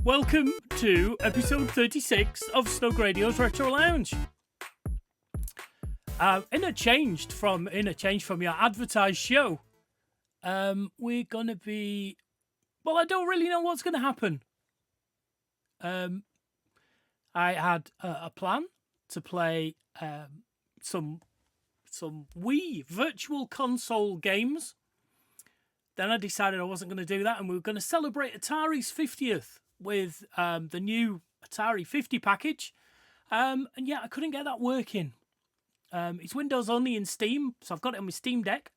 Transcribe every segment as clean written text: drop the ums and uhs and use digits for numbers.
Welcome to episode 36 of Snugradio's Retro Lounge. In a change from your advertised show, we're gonna be. Well, I don't really know what's gonna happen. I had a plan to play some WII Virtual Console games. Then I decided I wasn't going to do that, and we were going to celebrate Atari's 50th with the new Atari 50 package. And yeah, I couldn't get that working. It's Windows only in Steam, so I've got it on my Steam Deck,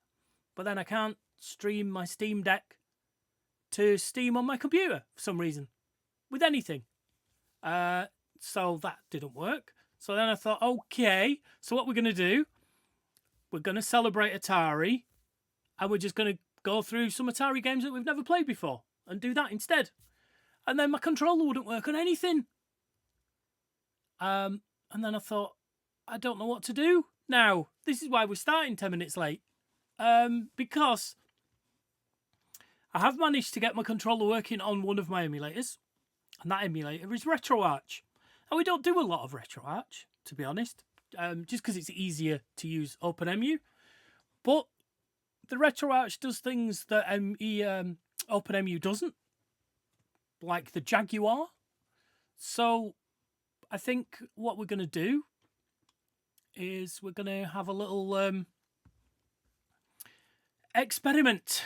but then I can't stream my Steam Deck to Steam on my computer for some reason, with anything. So that didn't work. So then I thought, okay, so what we're going to do, we're going to celebrate Atari, and we're just going to go through some Atari games that we've never played before and do that instead. And then my controller wouldn't work on anything. And then I thought, I don't know what to do now. This is why we're starting 10 minutes late. Because I have managed to get my controller working on one of my emulators. And that emulator is RetroArch. And we don't do a lot of RetroArch, to be honest. Just because it's easier to use OpenEmu. But the RetroArch does things that OpenEmu doesn't, like the Jaguar. So I think what we're going to do is we're going to have a little experiment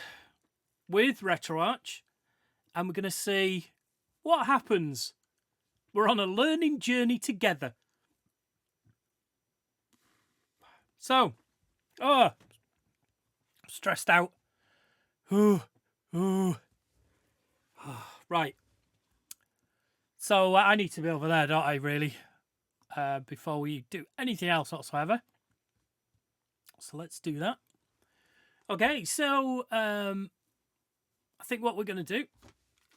with RetroArch, and we're going to see what happens. We're on a learning journey together. So, stressed out. Right. So I need to be over there, don't I, really? Before we do anything else whatsoever. So let's do that. Okay, so I think what we're going to do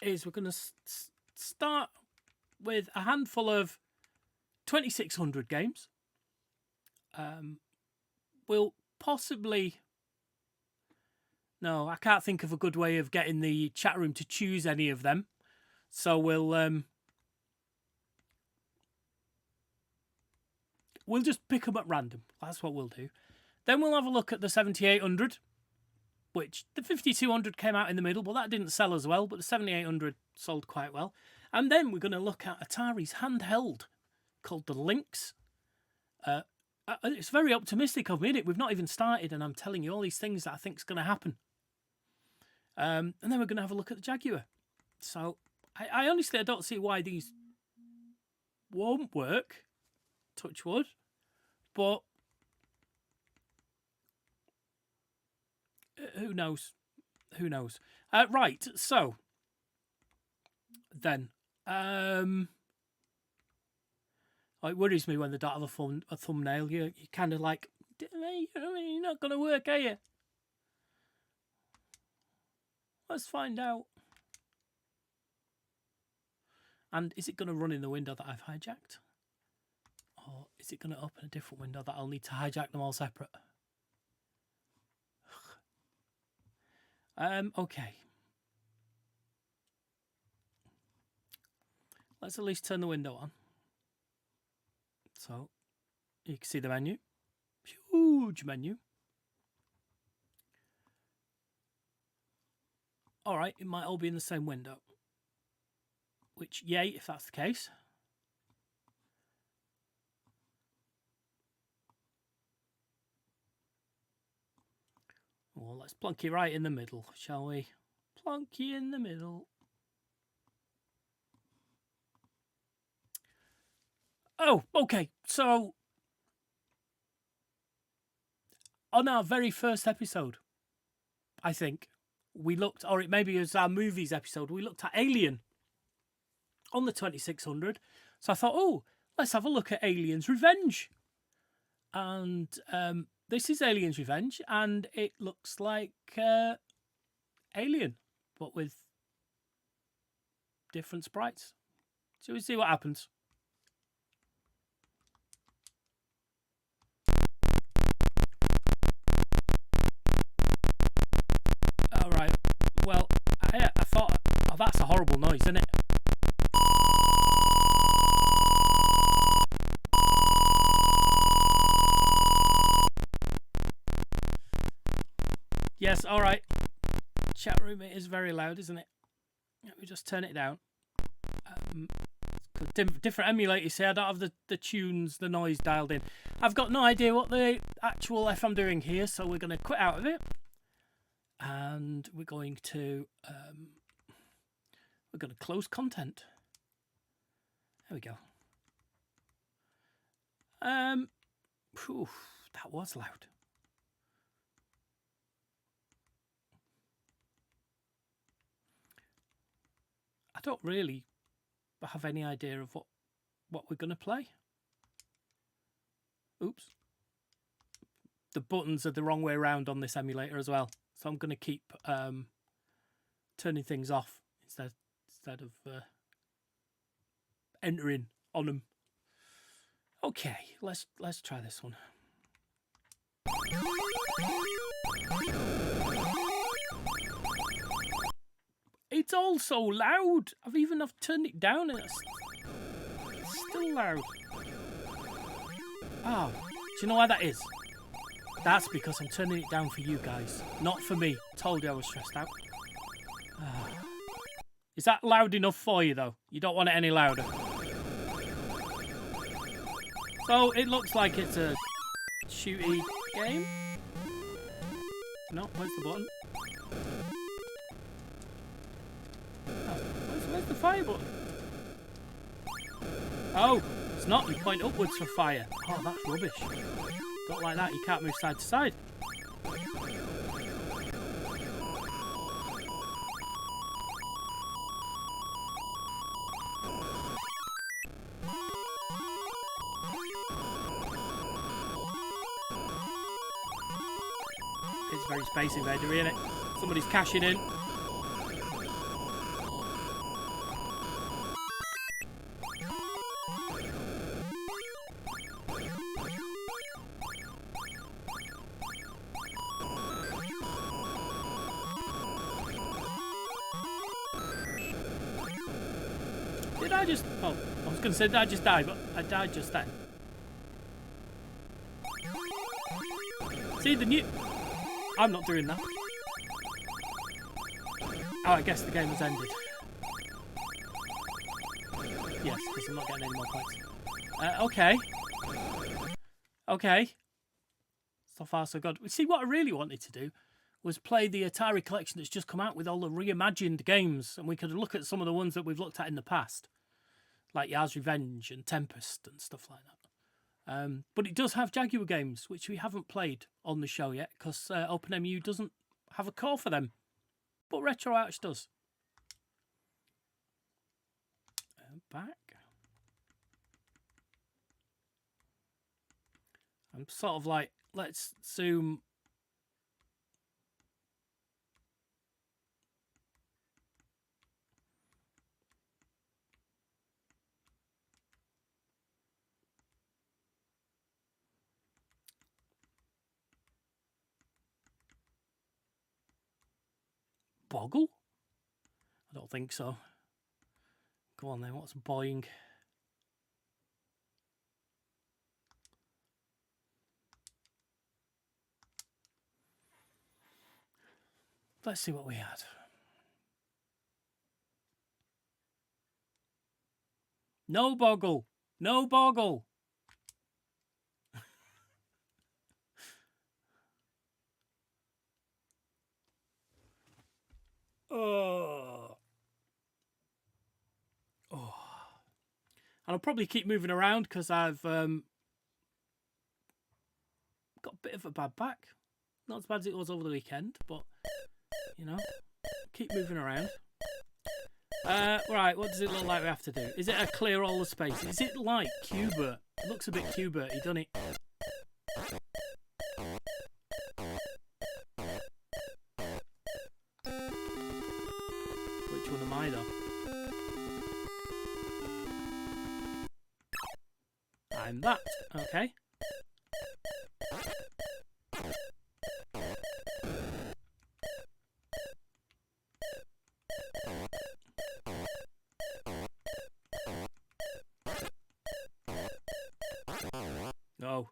is we're going to start with a handful of 2600 games. We'll possibly... No, I can't think of a good way of getting the chat room to choose any of them. So we'll just pick them at random. That's what we'll do. Then we'll have a look at the 7800, which the 5200 came out in the middle, but that didn't sell as well. But the 7800 sold quite well. And then we're going to look at Atari's handheld called the Lynx. It's very optimistic of me, isn't it? We've not even started, and I'm telling you all these things that I think is going to happen. And then we're going to have a look at the Jaguar. So I honestly, I don't see why these won't work. Touch wood. But who knows? Who knows? Right, so then it worries me when they don't have a thumbnail. You're kind of like, you're not going to work, are you? Let's find out. And is it going to run in the window that I've hijacked? Or is it going to open a different window that I'll need to hijack them all separate? Okay. Let's at least turn the window on. So you can see the menu. Huge menu. All right, it might all be in the same window. Which, yay, if that's the case. Well, let's plonk you right in the middle, shall we? Plonk you in the middle. Oh, okay. So, on our very first episode, I think, we looked, or it maybe was our movies episode, we looked at Alien on the 2600. So I thought, oh, let's have a look at Alien's Revenge. And this is Alien's Revenge, and it looks like Alien, but with different sprites. So we see what happens. All right. Well, I thought, oh, that's a horrible noise, isn't it? Yes, all right. Chat room, it is very loud, isn't it? Let me just turn it down. Different emulators here. I don't have the tunes, the noise dialed in. I've got no idea what the actual F I'm doing here, so we're going to quit out of it. And we're going to close content. There we go. Whew, that was loud. I don't really have any idea of what we're going to play. Oops. The buttons are the wrong way around on this emulator as well. So I'm going to keep turning things off instead of entering on them. Okay, let's try this one. It's all so loud. I've turned it down and it's still loud. Oh, do you know why that is? That's because I'm turning it down for you guys, not for me. Told you I was stressed out. Is that loud enough for you though? You don't want it any louder. So it looks like it's a shooty game. No, where's the button? Oh, where's the fire button? Oh, it's not. You point upwards for fire. Oh, that's rubbish. Don't like that. You can't move side to side. It's very Space Invader, isn't it? Somebody's cashing in. Did I just... Oh, I was going to say, did I just die? But I died just then. See, the new... I'm not doing that. Oh, I guess the game has ended. Yes, because I'm not getting any more points. Okay. Okay. So far, so good. See, what I really wanted to do was play the Atari collection that's just come out with all the reimagined games, and we could look at some of the ones that we've looked at in the past, like Yars' Revenge and Tempest and stuff like that. But it does have Jaguar games, which we haven't played on the show yet, because OpenMU doesn't have a core for them. But Retro Arch does. Back. I'm sort of like, let's zoom. Boggle? I don't think so. Go on then, what's boing? Let's see what we had. No boggle. No boggle. Oh. Oh. And I'll probably keep moving around because I've got a bit of a bad back. Not as bad as it was over the weekend, but, you know, keep moving around. Right, what does it look like we have to do? Is it a clear all the space? Is it like Qbert? It looks a bit Qbert-y, doesn't it? Which one am I, though? I'm that. Okay. No.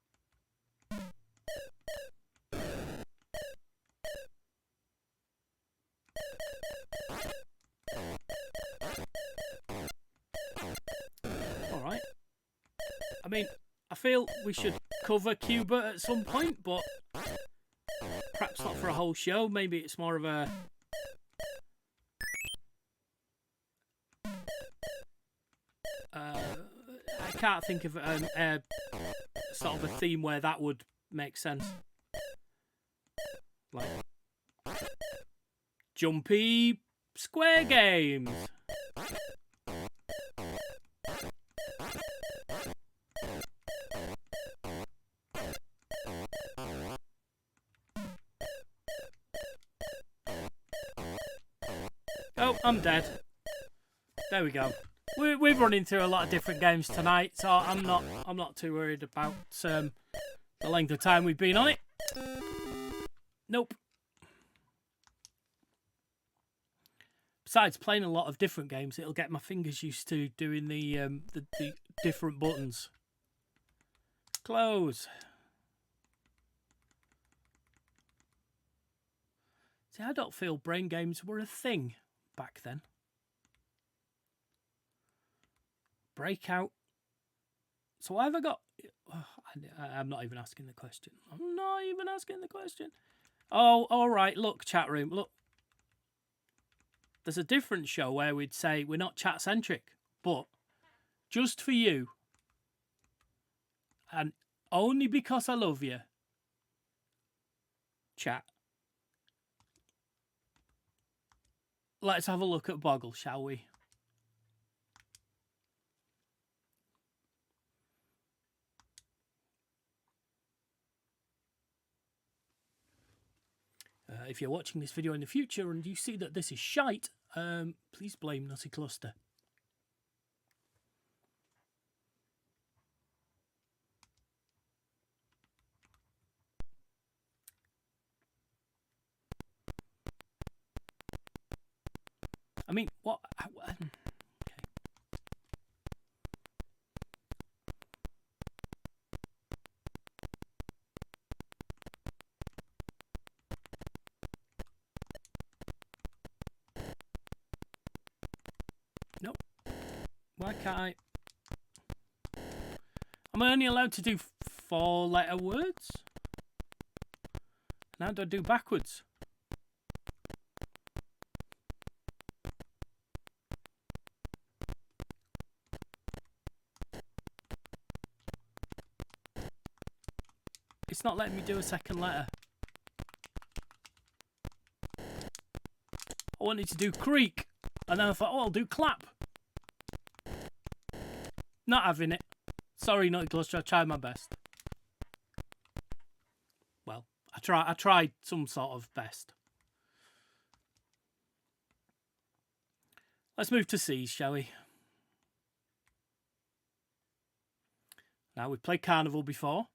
mean, I feel we should cover Cuba at some point, but perhaps not for a whole show. Maybe it's more of a... I can't think of a sort of a theme where that would make sense. Like jumpy square games. Oh, I'm dead. There we go. We're running through a lot of different games tonight, so I'm not too worried about the length of time we've been on it. Nope. Besides playing a lot of different games, it'll get my fingers used to doing the different buttons. Close. See, I don't feel brain games were a thing back then. Breakout. So why have I got... Oh, I'm not even asking the question. I'm not even asking the question. Oh, all right. Look, chat room. Look. There's a different show where we'd say we're not chat-centric, but just for you, and only because I love you, chat, let's have a look at Boggle, shall we? If you're watching this video in the future and you see that this is shite, please blame Nutty Cluster. I mean, what? Okay. Nope. Why can't I? Am I only allowed to do 4-letter words? Now do I do backwards? It's not letting me do a second letter. I wanted to do creak, and then I thought, oh, I'll do clap. Not having it. Sorry, Nutty Cluster, I tried my best. Well, I tried some sort of best. Let's move to C's, shall we? Now, we've played Carnival before.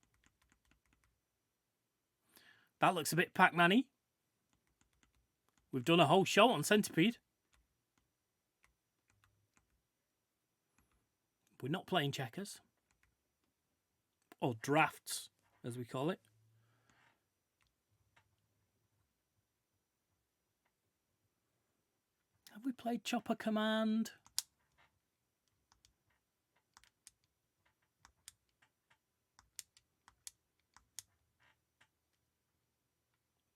That looks a bit Pac-Man-y. We've done a whole show on Centipede. We're not playing checkers. Or drafts, as we call it. Have we played Chopper Command?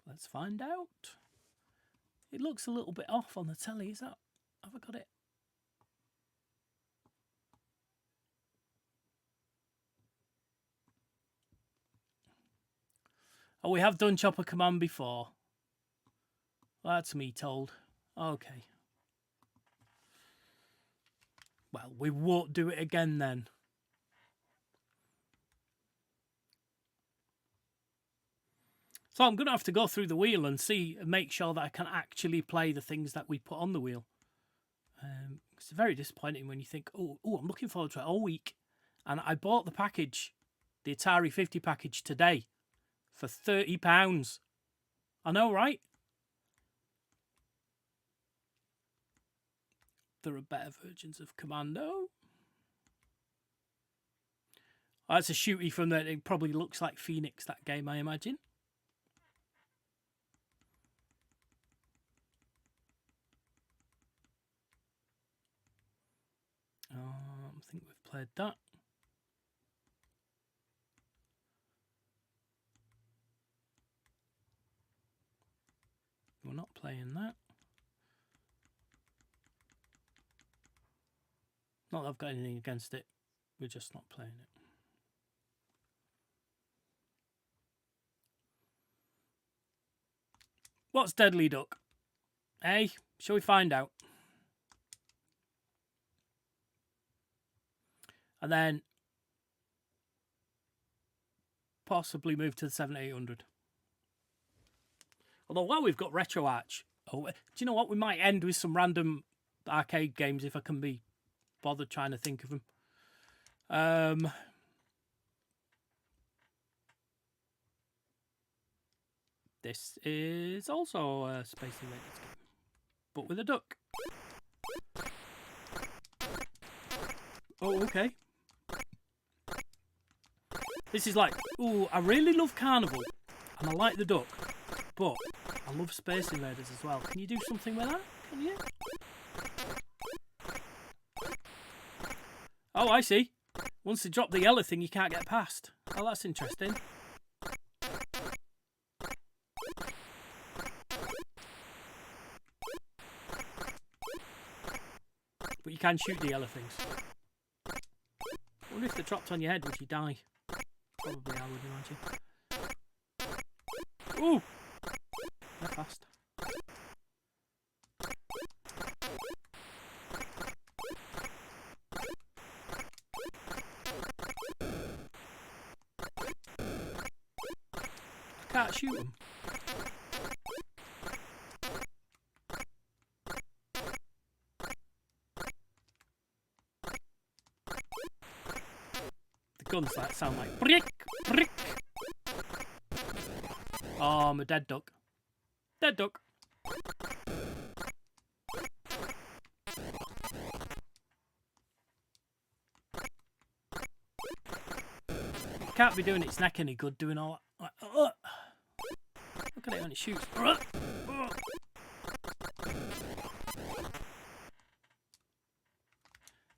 Let's find out. It looks a little bit off on the telly. Is that... Have I got it? Oh, we have done Chopper Command before. Well, that's me told. Okay. Well, we won't do it again then. So I'm going to have to go through the wheel and make sure that I can actually play the things that we put on the wheel. It's very disappointing when you think, oh, I'm looking forward to it all week. And I bought the package, the Atari 50 package today for £30. I know, right? There are better versions of Commando. Oh, that's a shooty from that. It probably looks like Phoenix, that game, I imagine. I think we've played that. We're not playing that. Not that I've got anything against it. We're just not playing it. What's Deadly Duck? Hey, shall we find out? And then possibly move to the 7800. Although while we've got RetroArch, do you know what? We might end with some random arcade games if I can be bothered trying to think of them. This is also a Space Invaders game, but with a duck. Oh, okay. This is like, ooh, I really love Carnival, and I like the duck, but I love Space Invaders as well. Can you do something with that? Can you? Oh, I see. Once they drop the yellow thing, you can't get past. Oh, that's interesting. But you can shoot the yellow things. I wonder if they dropped on your head, would you die? Probably I would imagine. Ooh! They're fast. I can't shoot them. Guns that sound like brick, brick. Oh, I'm a dead duck. Dead duck. Can't be doing its neck any good doing all that. Look at it when it shoots.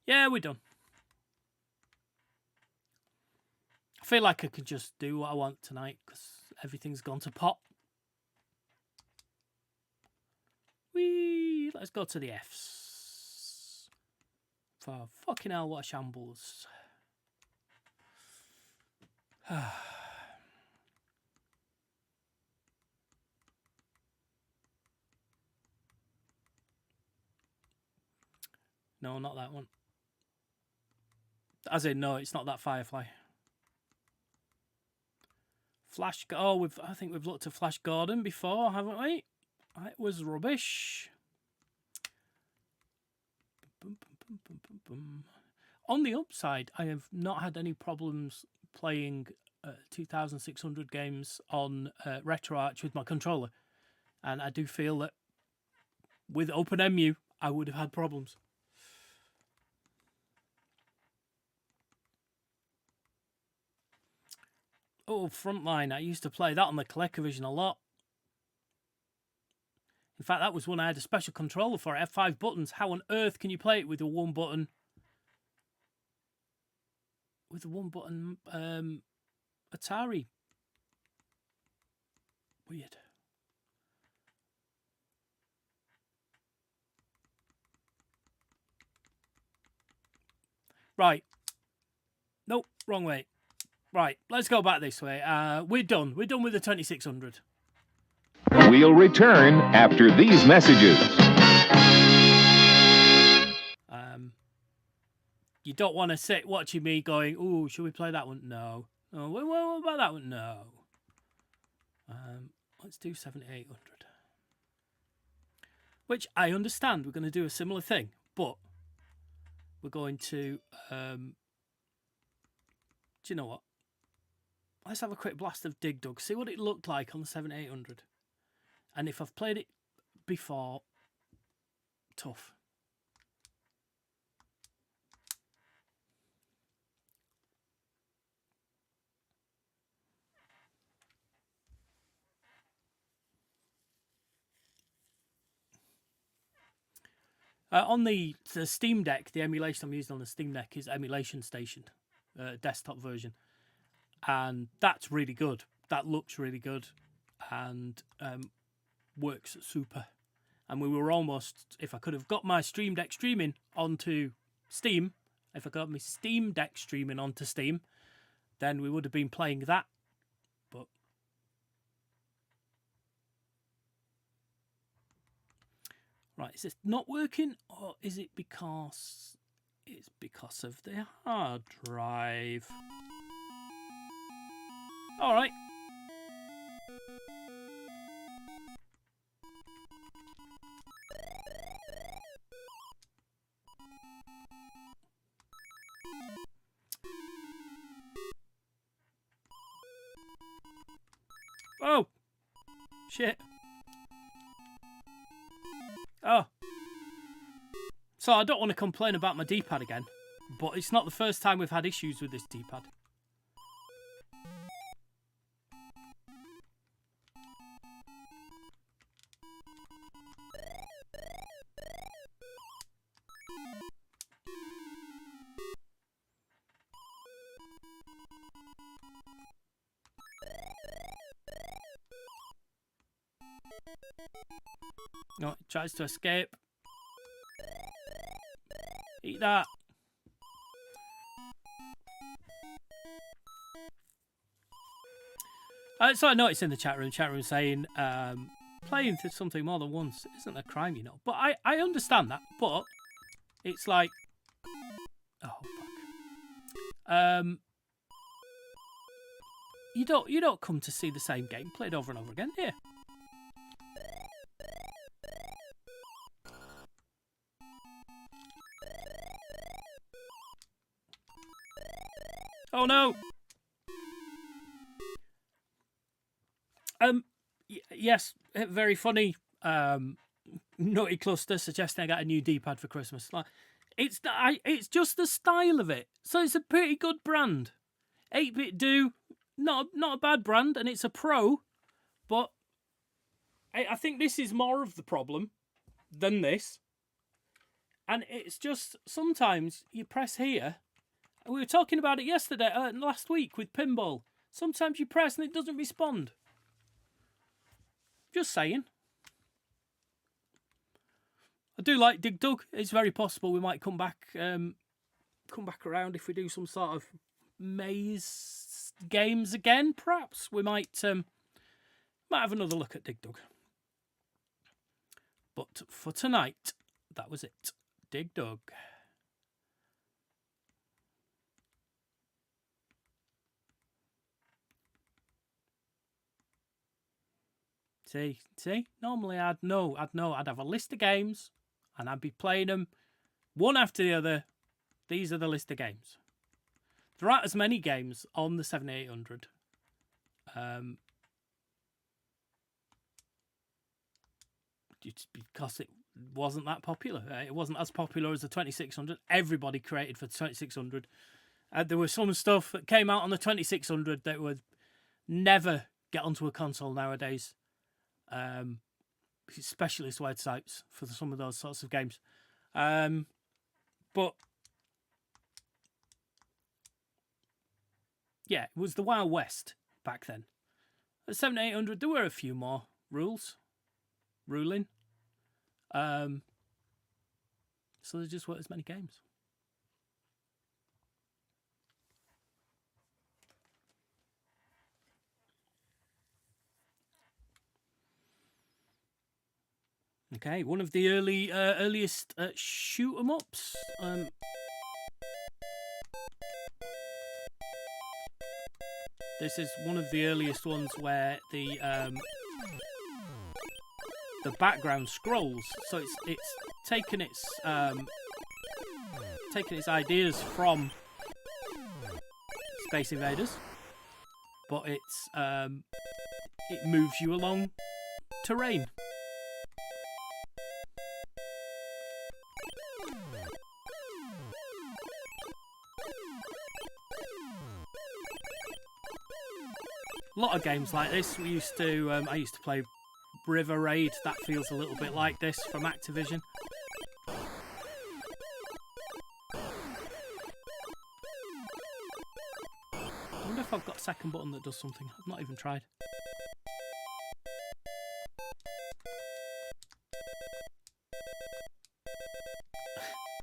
Yeah, we're done. I feel like I could just do what I want tonight because everything's gone to pot. Whee! Let's go to the Fs. For fucking hell, what a shambles. No, not that one. As in, no, it's not that Firefly. Flash. Oh, I think we've looked at Flash Gordon before, haven't we? It was rubbish. On the upside, I have not had any problems playing 2,600 games on RetroArch with my controller, and I do feel that with OpenEMU, I would have had problems. Oh, Frontline. I used to play that on the ColecoVision a lot. In fact, that was one I had a special controller for. It had 5 buttons. How on earth can you play it with a 1 button? With a 1 button Atari? Weird. Right. Nope, wrong way. Right, let's go back this way. We're done. We're done with the 2600. We'll return after these messages. You don't want to sit watching me going, ooh, should we play that one? No. Oh, what about that one? No. Let's do 7800. Which I understand. We're going to do a similar thing, but we're going to... do you know what? Let's have a quick blast of Dig Dug. See what it looked like on the 7800. And if I've played it before, tough. On the Steam Deck, the emulation I'm using on the Steam Deck is Emulation Station, desktop version. And that's really good. That looks really good. And works super. And we were almost, if I could have got my Stream Deck streaming onto Steam, if I got my Steam Deck streaming onto Steam, then we would have been playing that. But right, is this not working, or is it because it's because of the hard drive? All right. Oh, shit. Oh. So I don't want to complain about my D-pad again, but it's not the first time we've had issues with this D-pad. No, it tries to escape. Eat that. So I noticed in the chat room saying playing to something more than once isn't a crime, you know. But I understand that. But it's like, oh fuck. You don't come to see the same game played over and over again, do you? Oh no! Yes, very funny. Nutty Cluster suggesting I got a new D-pad for Christmas. Like, it's just the style of it. So it's a pretty good brand. 8-Bit Do, not a bad brand, and it's a Pro. But I think this is more of the problem than this. And it's just sometimes you press here. We were talking about it yesterday, last week with pinball. Sometimes you press and it doesn't respond. Just saying. I do like Dig Dug. It's very possible we might come back around if we do some sort of maze games again. Perhaps we might have another look at Dig Dug. But for tonight, that was it. Dig Dug. See. Normally I'd have a list of games, and I'd be playing them one after the other. These are the list of games. There aren't as many games on the 7800. It's because it wasn't that popular. It wasn't as popular as the 2600. Everybody created for 2600. There was some stuff that came out on the 2600 that would never get onto a console nowadays. Specialist websites for some of those sorts of games. But yeah, it was the Wild West back then. At 7800, there were a few more ruling. So there just weren't as many games. Okay, one of the earliest shoot 'em ups. This is one of the earliest ones where the background scrolls. So it's taken its ideas from Space Invaders, but it moves you along terrain. A lot of games like this. I used to play River Raid. That feels a little bit like this from Activision. I wonder if I've got a second button that does something. I've not even tried.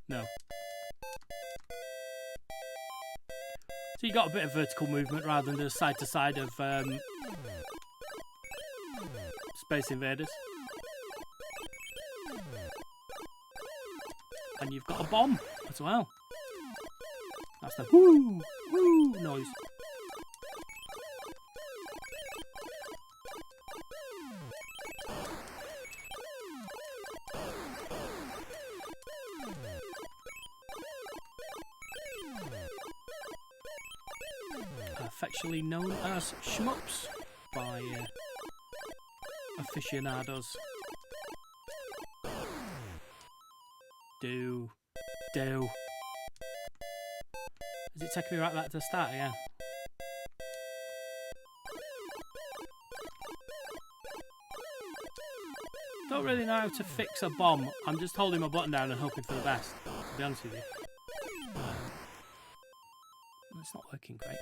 No. So you got a bit of vertical movement rather than the side to side of Space Invaders. And you've got a bomb as well. That's the whoo, whoo noise. Affectionately known as shmups by aficionados. Do. Is it taking me right back to the start again? Don't really know how to fix a bomb. I'm just holding my button down and hoping for the best, to be honest with you. It's not working great.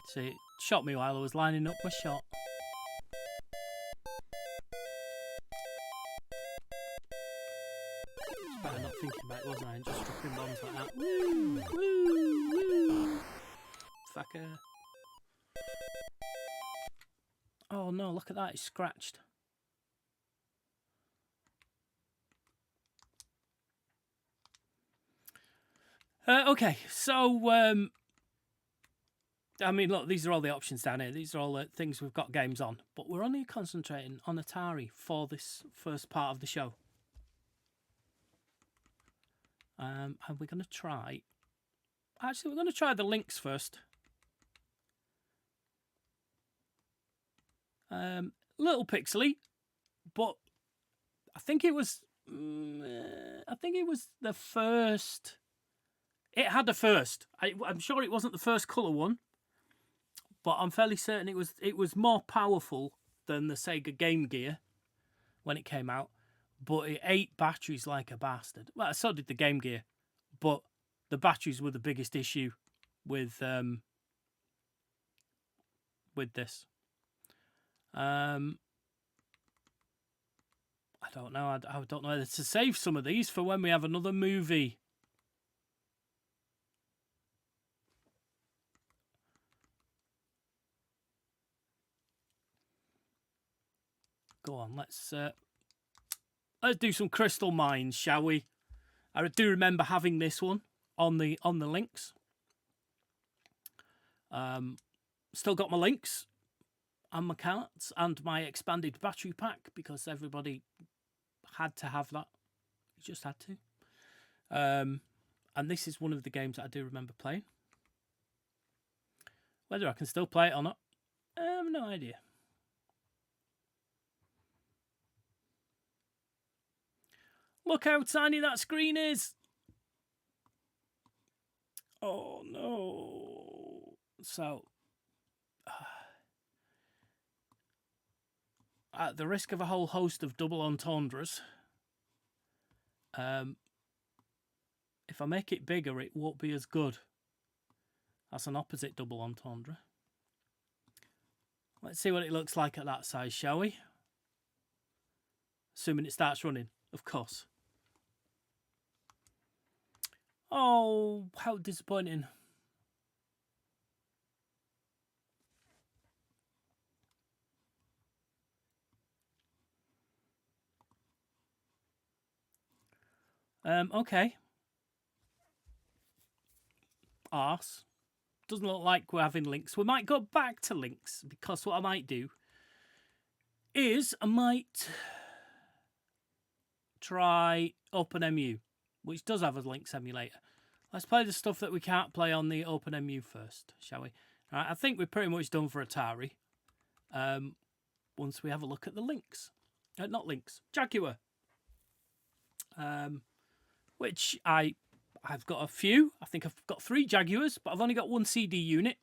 See, it shot me while I was lining up my shot. It's better not thinking about it, wasn't I? And just dropping bombs like that. Woo! Woo! Woo! Fucker. Oh no, look at that, it's scratched. Okay, so I mean, look, these are all the options down here. These are all the things we've got games on. But we're only concentrating on Atari for this first part of the show. And we're going to try... Actually, we're going to try the Lynx first. Little pixely, but I think it was... the first... It had the first. I'm sure it wasn't the first colour one. But I'm fairly certain it was more powerful than the Sega Game Gear when it came out. But it ate batteries like a bastard. Well, so did the Game Gear. But the batteries were the biggest issue with this. I don't know. I don't know whether to save some of these for when we have another movie. Go on, let's do some crystal mines, shall we? I do remember having this one on the Lynx. Still got my Lynx and my carts and my expanded battery pack because everybody had to have that. You just had to. And this is one of the games that I do remember playing. Whether I can still play it or not, I have no idea. Look how tiny that screen is. Oh no. So, at the risk of a whole host of double entendres, if I make it bigger, it won't be as good. That's an opposite double entendre. Let's see what it looks like at that size, shall we? Assuming it starts running, of course. Oh, how disappointing. Okay. Arse. Doesn't look like we're having Lynx. We might go back to Lynx because what I might do is I might try OpenMU, which does have a Lynx emulator. Let's play the stuff that we can't play on the OpenMU first, shall we? All right, I think we're pretty much done for Atari. Once we have a look at the Lynx. Not Lynx, Jaguar. Which I've got a few. I think I've got 3 Jaguars, but I've only got 1 CD unit.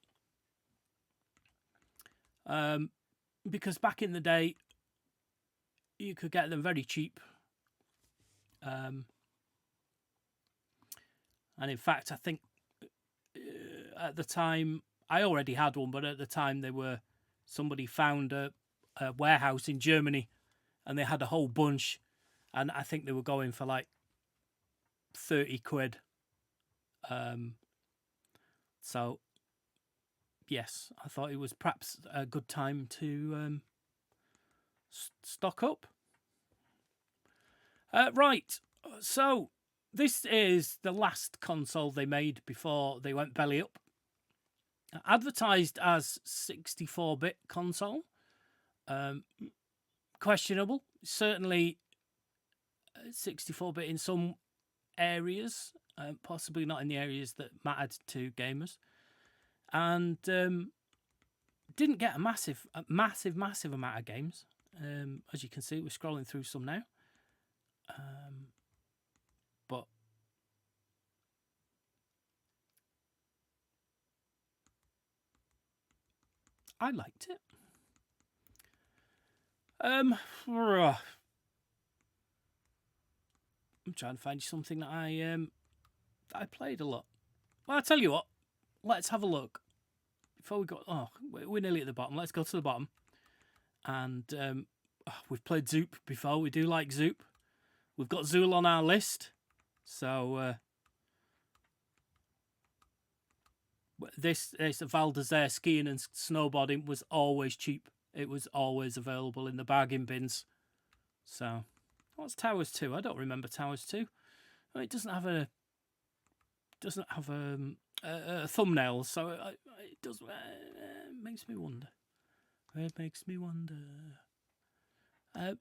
Because back in the day, you could get them very cheap. And in fact, I think at the time I already had one, but at the time somebody found a warehouse in Germany, and they had a whole bunch, and I think they were going for like 30 quid. So yes, I thought it was perhaps a good time to stock up. Right, so this is the last console they made before they went belly up. Advertised as 64-bit console. Questionable. Certainly 64-bit in some areas, possibly not in the areas that mattered to gamers. And didn't get a massive amount of games. As you can see, we're scrolling through some now. But I liked it. I'm trying to find something that I played a lot. Well, I'll tell you what. Let's have a look. Before we go... Oh, we're nearly at the bottom. Let's go to the bottom. And we've played Zoop before. We do like Zoop. We've got Zool on our list. So... This Val d'Isère skiing and snowboarding was always cheap. It was always available in the bargain bins. So... What's Towers 2? I don't remember Towers 2. It doesn't have a thumbnail, so it does. Makes me wonder. It makes me wonder.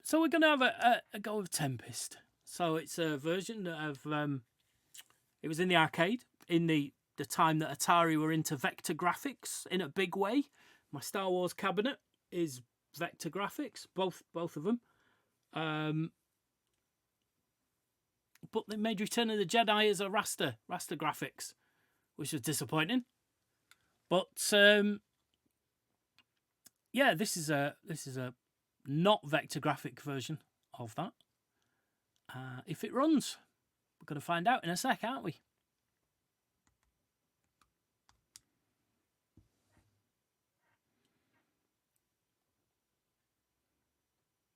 So we're going to have a go of Tempest. So it's a version of. It was in the arcade in the time that Atari were into vector graphics in a big way. My Star Wars cabinet is vector graphics, both of them. But they made Return of the Jedi as a raster graphics, which was disappointing. But yeah, this is a not vector graphic version of that. If it runs, we're going to find out in a sec, aren't we?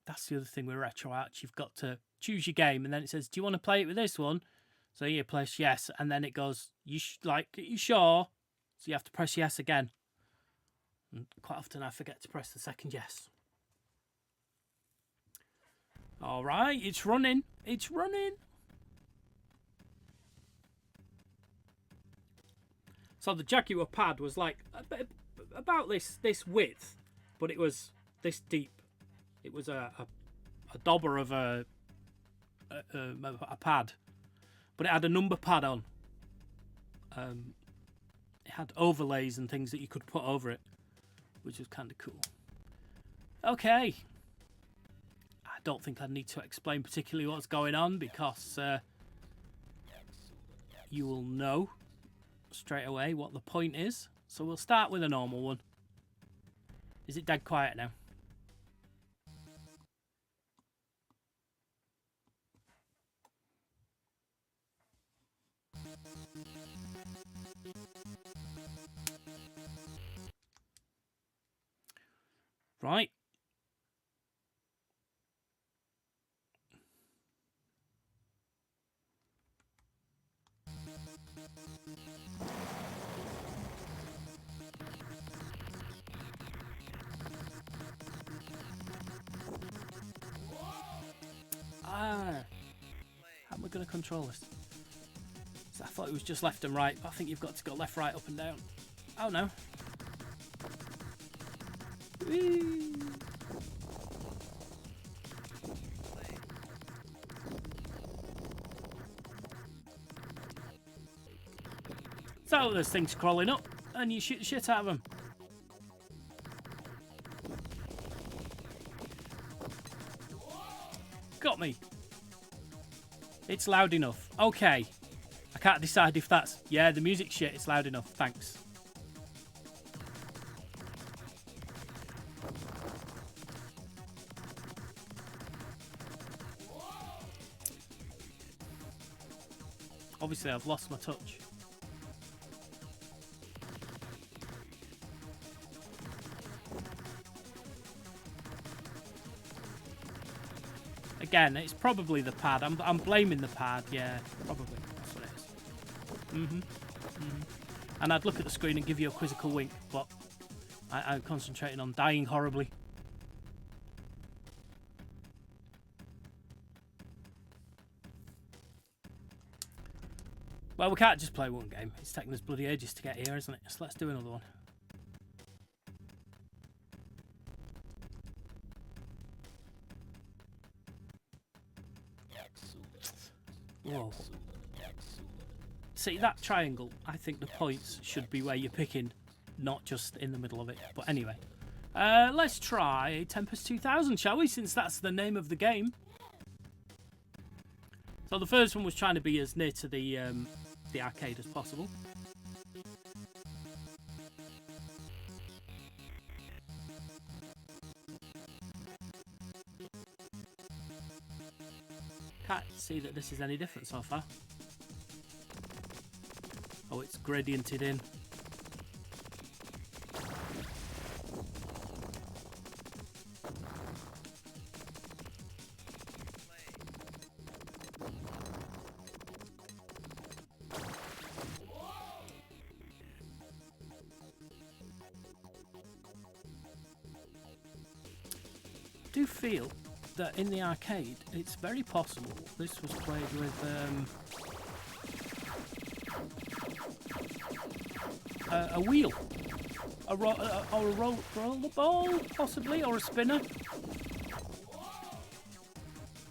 That's the other thing with RetroArch. You've got to choose your game, and then it says, "Do you want to play it with this one?" So you press yes, and then it goes, "You sure?" So you have to press yes again. And quite often I forget to press the second yes. All right, it's running. It's running. So the Jaguar pad was like about this width, but it was this deep. It was a dauber of a pad, but it had a number pad on. It had overlays and things that you could put over it, which was kind of cool. Okay. I don't think I need to explain particularly what's going on, because you will know straight away what the point is. So we'll start with a normal one. Is it dead quiet now? Right. How am I going to control this? So I thought it was just left and right, but I think you've got to go left, right, up and down. Oh no. Whee! So there's things crawling up, and you shoot the shit out of them. Got me. It's loud enough. Okay. I can't decide if that's... Yeah, the music's shit. It's loud enough. Thanks. Obviously, I've lost my touch. Again, it's probably the pad. I'm blaming the pad. Yeah, probably. That's what it is. And I'd look at the screen and give you a quizzical wink, but I'm concentrating on dying horribly. Well, we can't just play one game. It's taken us bloody ages to get here, isn't it? So let's do another one. Whoa. See, that triangle, I think the points should be where you're picking, not just in the middle of it. But anyway, let's try Tempest 2000, shall we? Since that's the name of the game. So the first one was trying to be as near to the arcade as possible. Can't see that this is any different so far. Oh, it's gradiented in. I do feel that in the arcade, it's very possible this was played with a wheel, or a roller ball, possibly, or a spinner,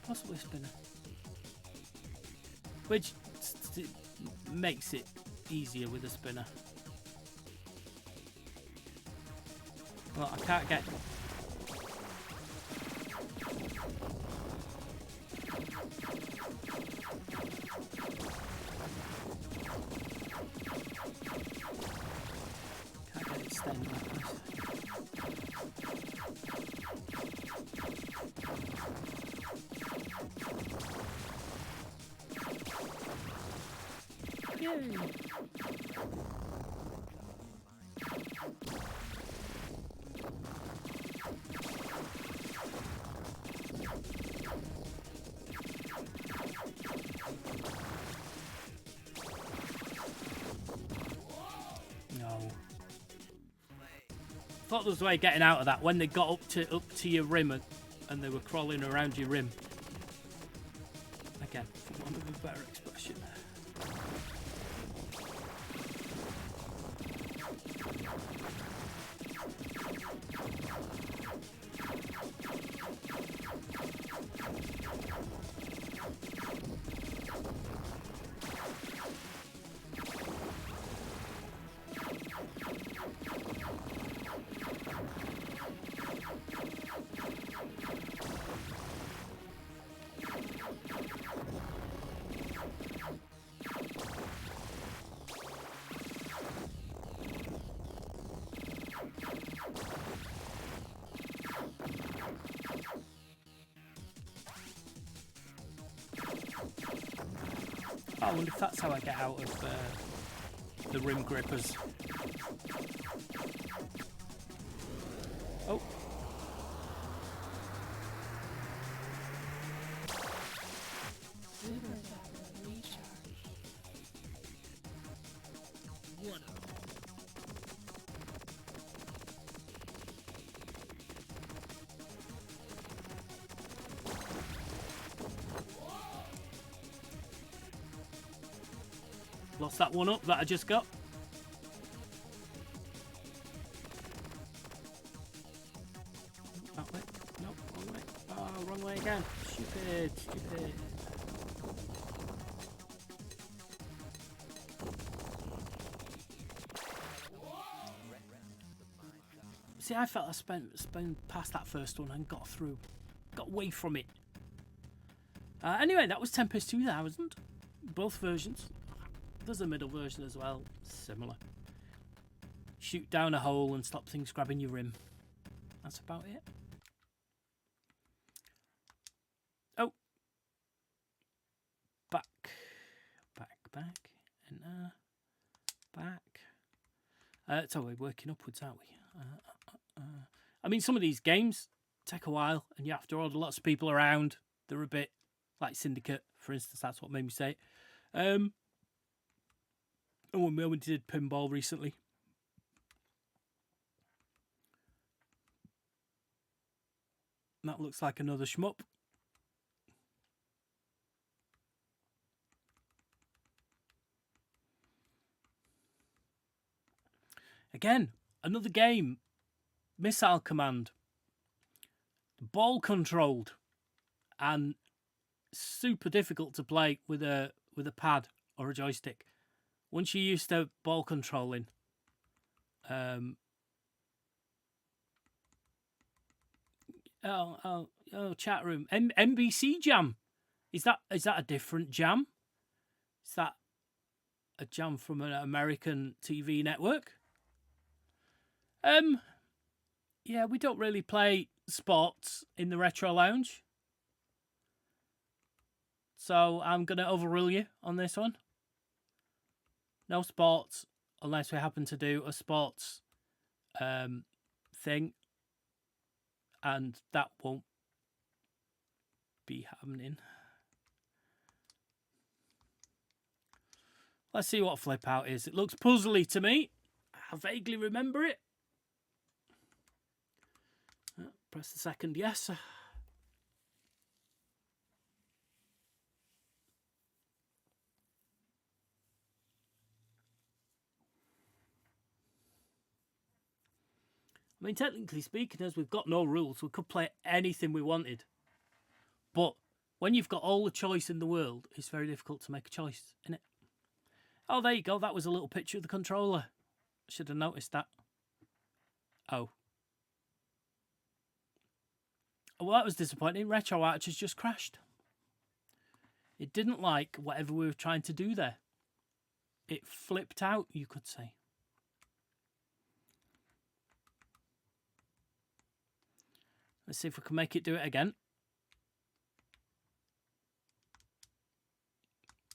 possibly a spinner, which makes it easier with a spinner. Well, I can't get. Thought there was a way of getting out of that when they got up to your rim and they were crawling around your rim. Again, for want of a better expression. I wonder if that's how I get out of the rim grippers. Oh. Lost that one up that I just got. That way. Nope, wrong way. Oh, wrong way again. Stupid, stupid. See, I felt I spent past that first one and got through. Got away from it. Anyway, that was Tempest 2000. Both versions. There's a middle version as well, similar. Shoot down a hole and stop things grabbing your rim. That's about it. Oh. Back. Enter. Back. So we're working upwards, aren't we? I mean, some of these games take a while and you have to order lots of people around. They're a bit like Syndicate, for instance. That's what made me say it. And when we did pinball recently. That looks like another shmup. Again, another game. Missile Command. Ball controlled. And super difficult to play with a pad or a joystick. Once you're used to ball controlling, chat room. NBC Jam. Is that a different jam? Is that a jam from an American TV network? Yeah, we don't really play sports in the Retro Lounge. So I'm going to overrule you on this one. No sports, unless we happen to do a sports thing. And that won't be happening. Let's see what Flip Out is. It looks puzzly to me. I vaguely remember it. Press the second yes. I mean, technically speaking, as we've got no rules, we could play anything we wanted. But when you've got all the choice in the world, it's very difficult to make a choice, isn't it? Oh, there you go. That was a little picture of the controller. Should have noticed that. Oh. Well, that was disappointing. Retro Art has just crashed. It didn't like whatever we were trying to do there. It flipped out, you could say. Let's see if we can make it do it again.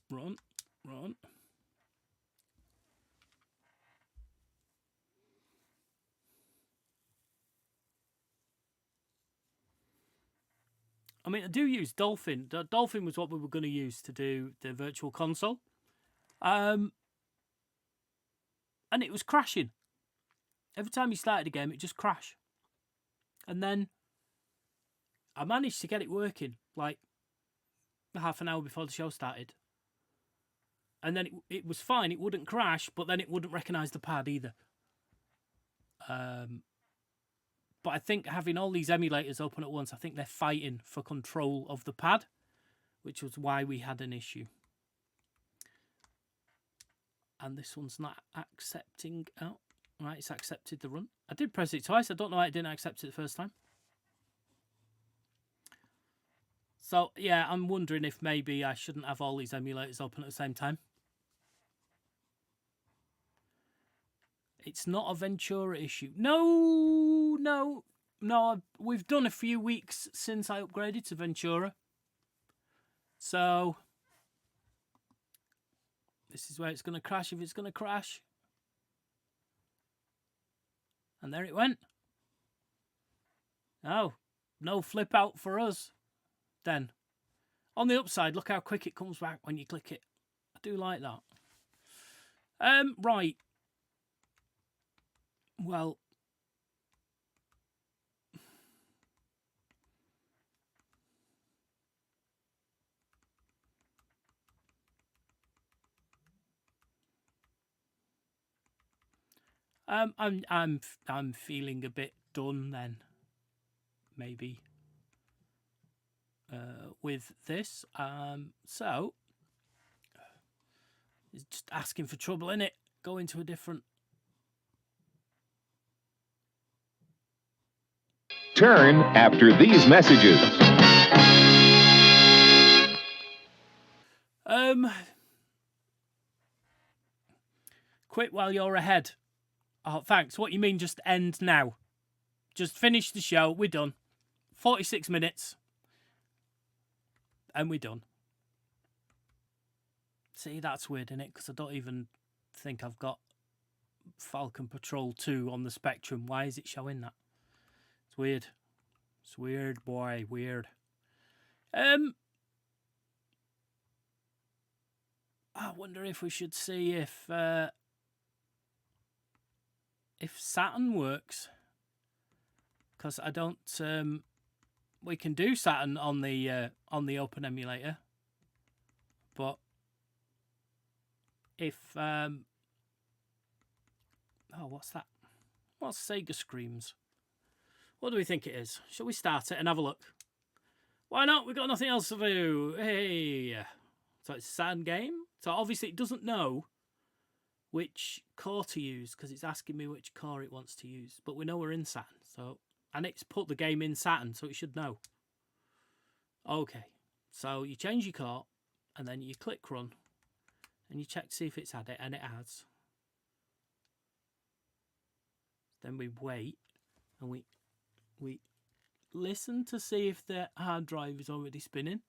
Run, run. I mean, I do use Dolphin. Dolphin was what we were going to use to do the Virtual Console. And it was crashing. Every time you started a game, it just crashed. And then I managed to get it working, like half an hour before the show started. And then it was fine. It wouldn't crash, but then it wouldn't recognise the pad either. But I think having all these emulators open at once, I think they're fighting for control of the pad, which was why we had an issue. And this one's not accepting. Oh, right, it's accepted the run. I did press it twice. I don't know why it didn't accept it the first time. So, yeah, I'm wondering if maybe I shouldn't have all these emulators open at the same time. It's not a Ventura issue. No. We've done a few weeks since I upgraded to Ventura. So, this is where it's going to crash if it's going to crash. And there it went. Oh, no flip out for us. Then, on the upside, look how quick it comes back when you click it. I do like that. Right. Well, I'm feeling a bit done then. Maybe. With this, so it's just asking for trouble, innit? Go into a different. Turn after these messages. Quit while you're ahead. Oh, thanks. What you mean just end now? Just finish the show. We're done. 46 minutes. And we're done. See, that's weird, isn't it? Because I don't even think I've got Falcon Patrol 2 on the Spectrum. Why is it showing that? It's weird. It's weird, boy. Weird. I wonder if we should see if Saturn works, because I don't. We can do Saturn on the Open emulator, but if oh, what's that? What's Sega Screams? What do we think it is? Shall we start it and have a look? Why not? We've got nothing else to do. Hey, so it's a Saturn game. So obviously it doesn't know which core to use because it's asking me which core it wants to use. But we know we're in Saturn, so and it's put the game in Saturn, so it should know. Okay, so you change your core, and then you click run, and you check to see if it's had it, and it has. Then we wait, and we listen to see if the hard drive is already spinning.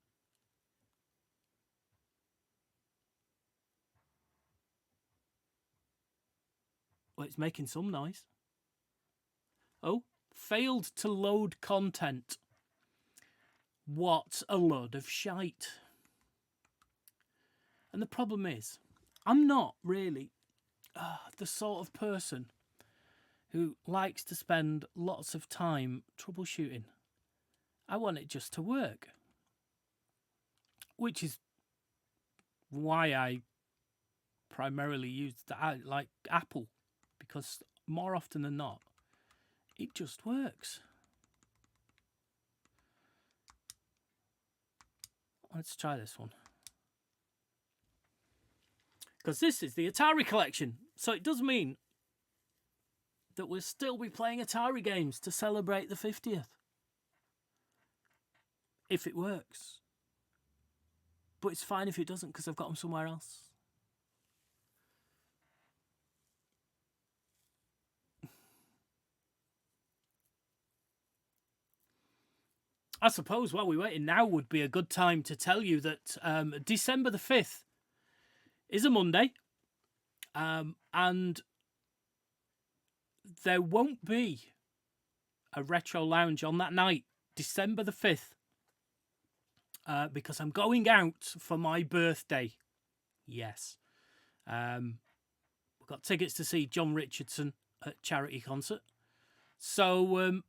Well, it's making some noise. Oh, failed to load content. What a load of shite. And the problem is, I'm not really the sort of person who likes to spend lots of time troubleshooting. I want it just to work. Which is why I primarily use like Apple, because more often than not, it just works. Let's try this one. Because this is the Atari collection, so it does mean that we'll still be playing Atari games to celebrate the 50th. If it works. But it's fine if it doesn't, because I've got them somewhere else. I suppose while we're waiting, now would be a good time to tell you that December the 5th is a Monday. And there won't be a Retro Lounge on that night, December the 5th. Because I'm going out for my birthday. Yes. We've got tickets to see John Richardson at charity concert. So,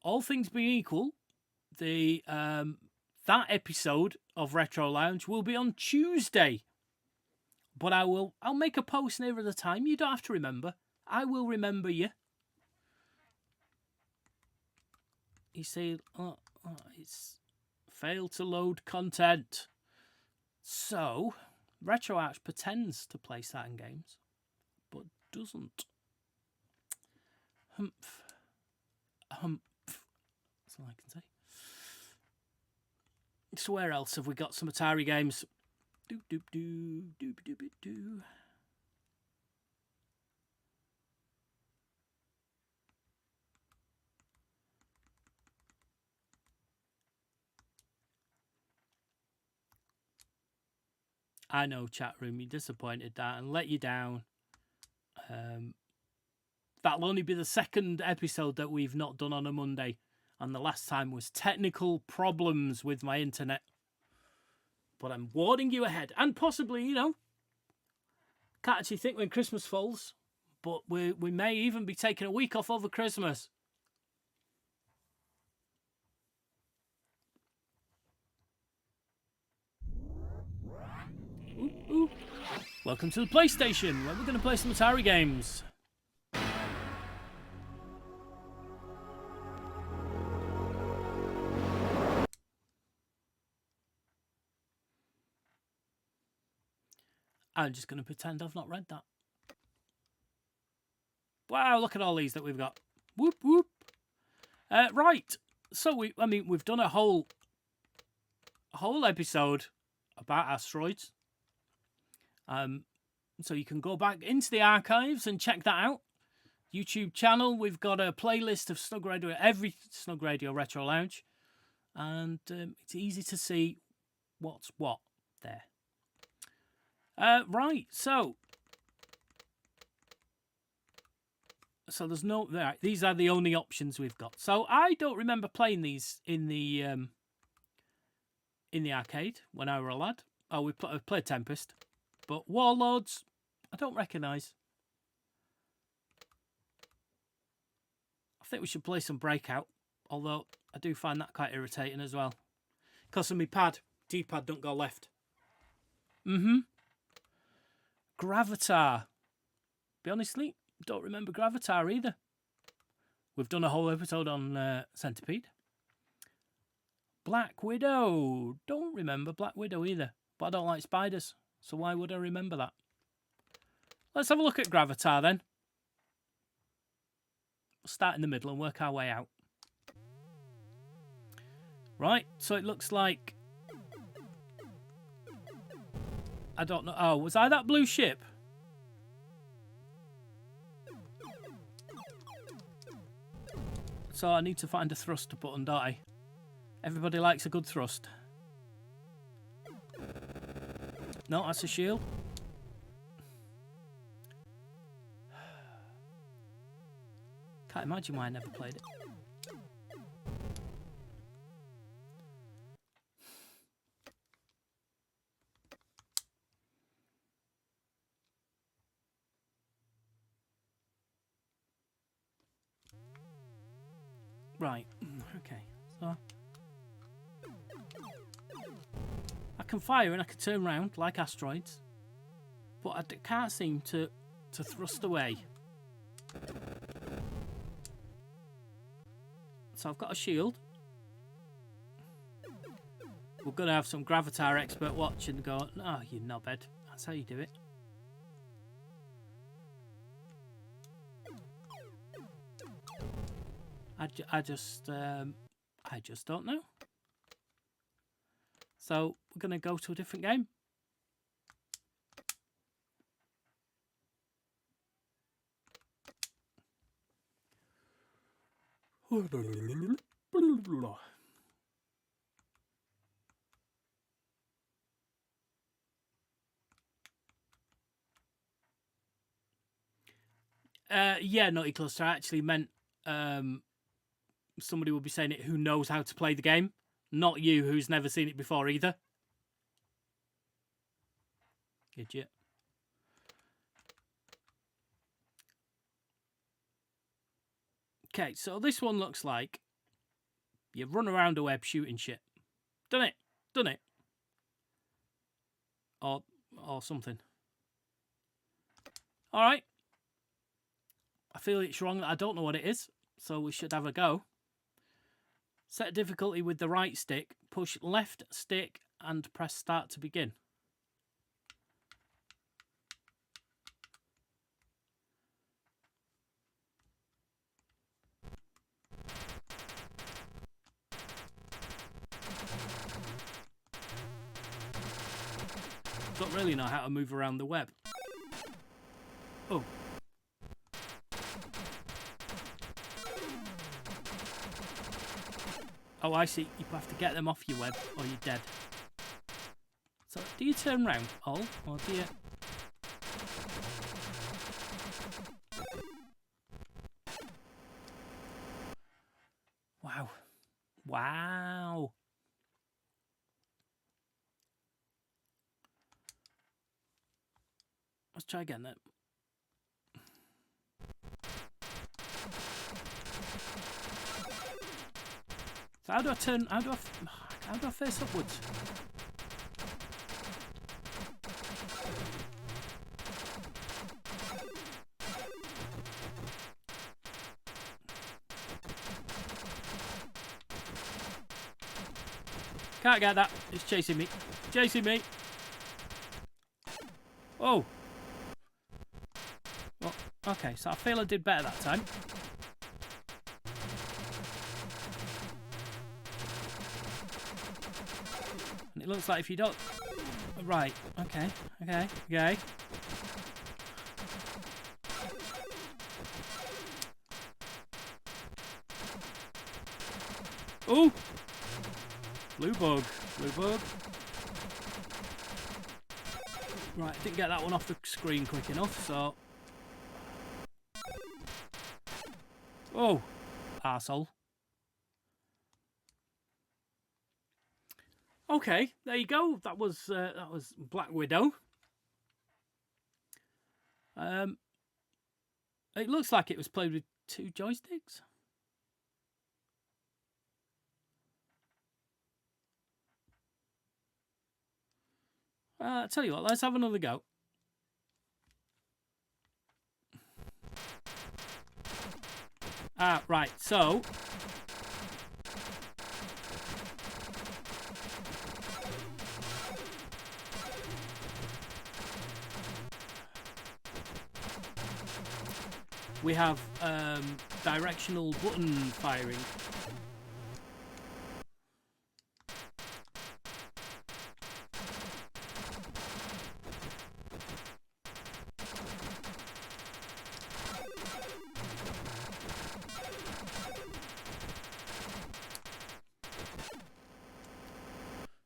all things being equal, the that episode of Retro Lounge will be on Tuesday. But I'll make a post nearer the time. You don't have to remember. I will remember you. You see, it's failed to load content. So, Retro Arch pretends to play Saturn games, but doesn't. Humph. That's all I can say. So where else have we got some Atari games? Do. I know, chat room, you're disappointed that and let you down. That'll only be the second episode that we've not done on a Monday. And the last time was technical problems with my internet. But I'm warning you ahead. And possibly, can't actually think when Christmas falls. But we may even be taking a week off over Christmas. Ooh. Welcome to the PlayStation, where we're going to play some Atari games. I'm just going to pretend I've not read that. Wow, look at all these that we've got. Whoop, whoop. Right. So, we've done a whole episode about asteroids. So you can go back into the archives and check that out. YouTube channel, we've got a playlist of Snugradio, every Snugradio Retro Lounge. And it's easy to see what's what there. Right, so there's no right, these are the only options we've got. So I don't remember playing these in the in the arcade when I were a lad. Oh, we played Tempest. But Warlords, I don't recognise. I think we should play some Breakout, although I do find that quite irritating as well. Because of my pad, D-pad don't go left. Gravatar. Be honestly, don't remember Gravatar either. We've done a whole episode on Centipede. Black Widow. Don't remember Black Widow either. But I don't like spiders, so why would I remember that? Let's have a look at Gravatar then. We'll start in the middle and work our way out. Right, so it looks like... I don't know. Oh, was I that blue ship? So I need to find a thruster button, don't I? Everybody likes a good thrust. No, that's a shield. Can't imagine why I never played it. Right, okay, so I can fire and I can turn around like asteroids, but I can't seem to thrust away. So I've got a shield. We're going to have some Gravatar expert watch and go, oh, you knobhead, that's how you do it. I just don't know. So we're going to go to a different game. Yeah, Naughty Cluster. I actually meant somebody will be saying it who knows how to play the game, not you who's never seen it before either. Idiot. Okay, so this one looks like you run around a web shooting shit. Done it. Done it. Or something. Alright. I feel it's wrong that I don't know what it is, so we should have a go. Set difficulty with the right stick. Push left stick and press start to begin. Don't really know how to move around the web. Oh. Oh, I see. You have to get them off your web or you're dead. So, do you turn round, all, or do you... Wow. Wow. Let's try again then. So how do I turn? How do I face upwards? Can't get that. It's chasing me. Chasing me. Oh. Well, okay, so I feel I did better that time. And it looks like if you don't... Right, okay. Oh! Blue bug. Right, didn't get that one off the screen quick enough, so... Oh! Arsehole. Okay, there you go. That was Black Widow. It looks like it was played with 2 joysticks. I'll tell you what, let's have another go. Right, so we have directional button firing.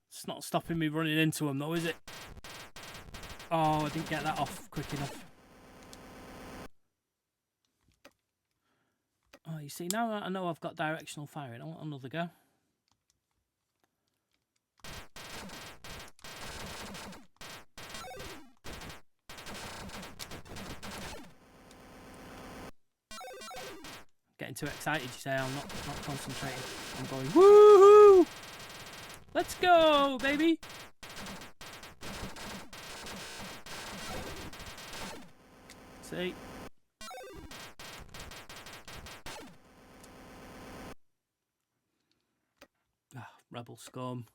It's not stopping me running into them though, is it? Oh, I didn't get that off quick enough. Oh, you see, now I know I've got directional firing. I want another go. Getting too excited, you say. I'm not concentrating. I'm going, woohoo! Let's go, baby! See? Rebel scum.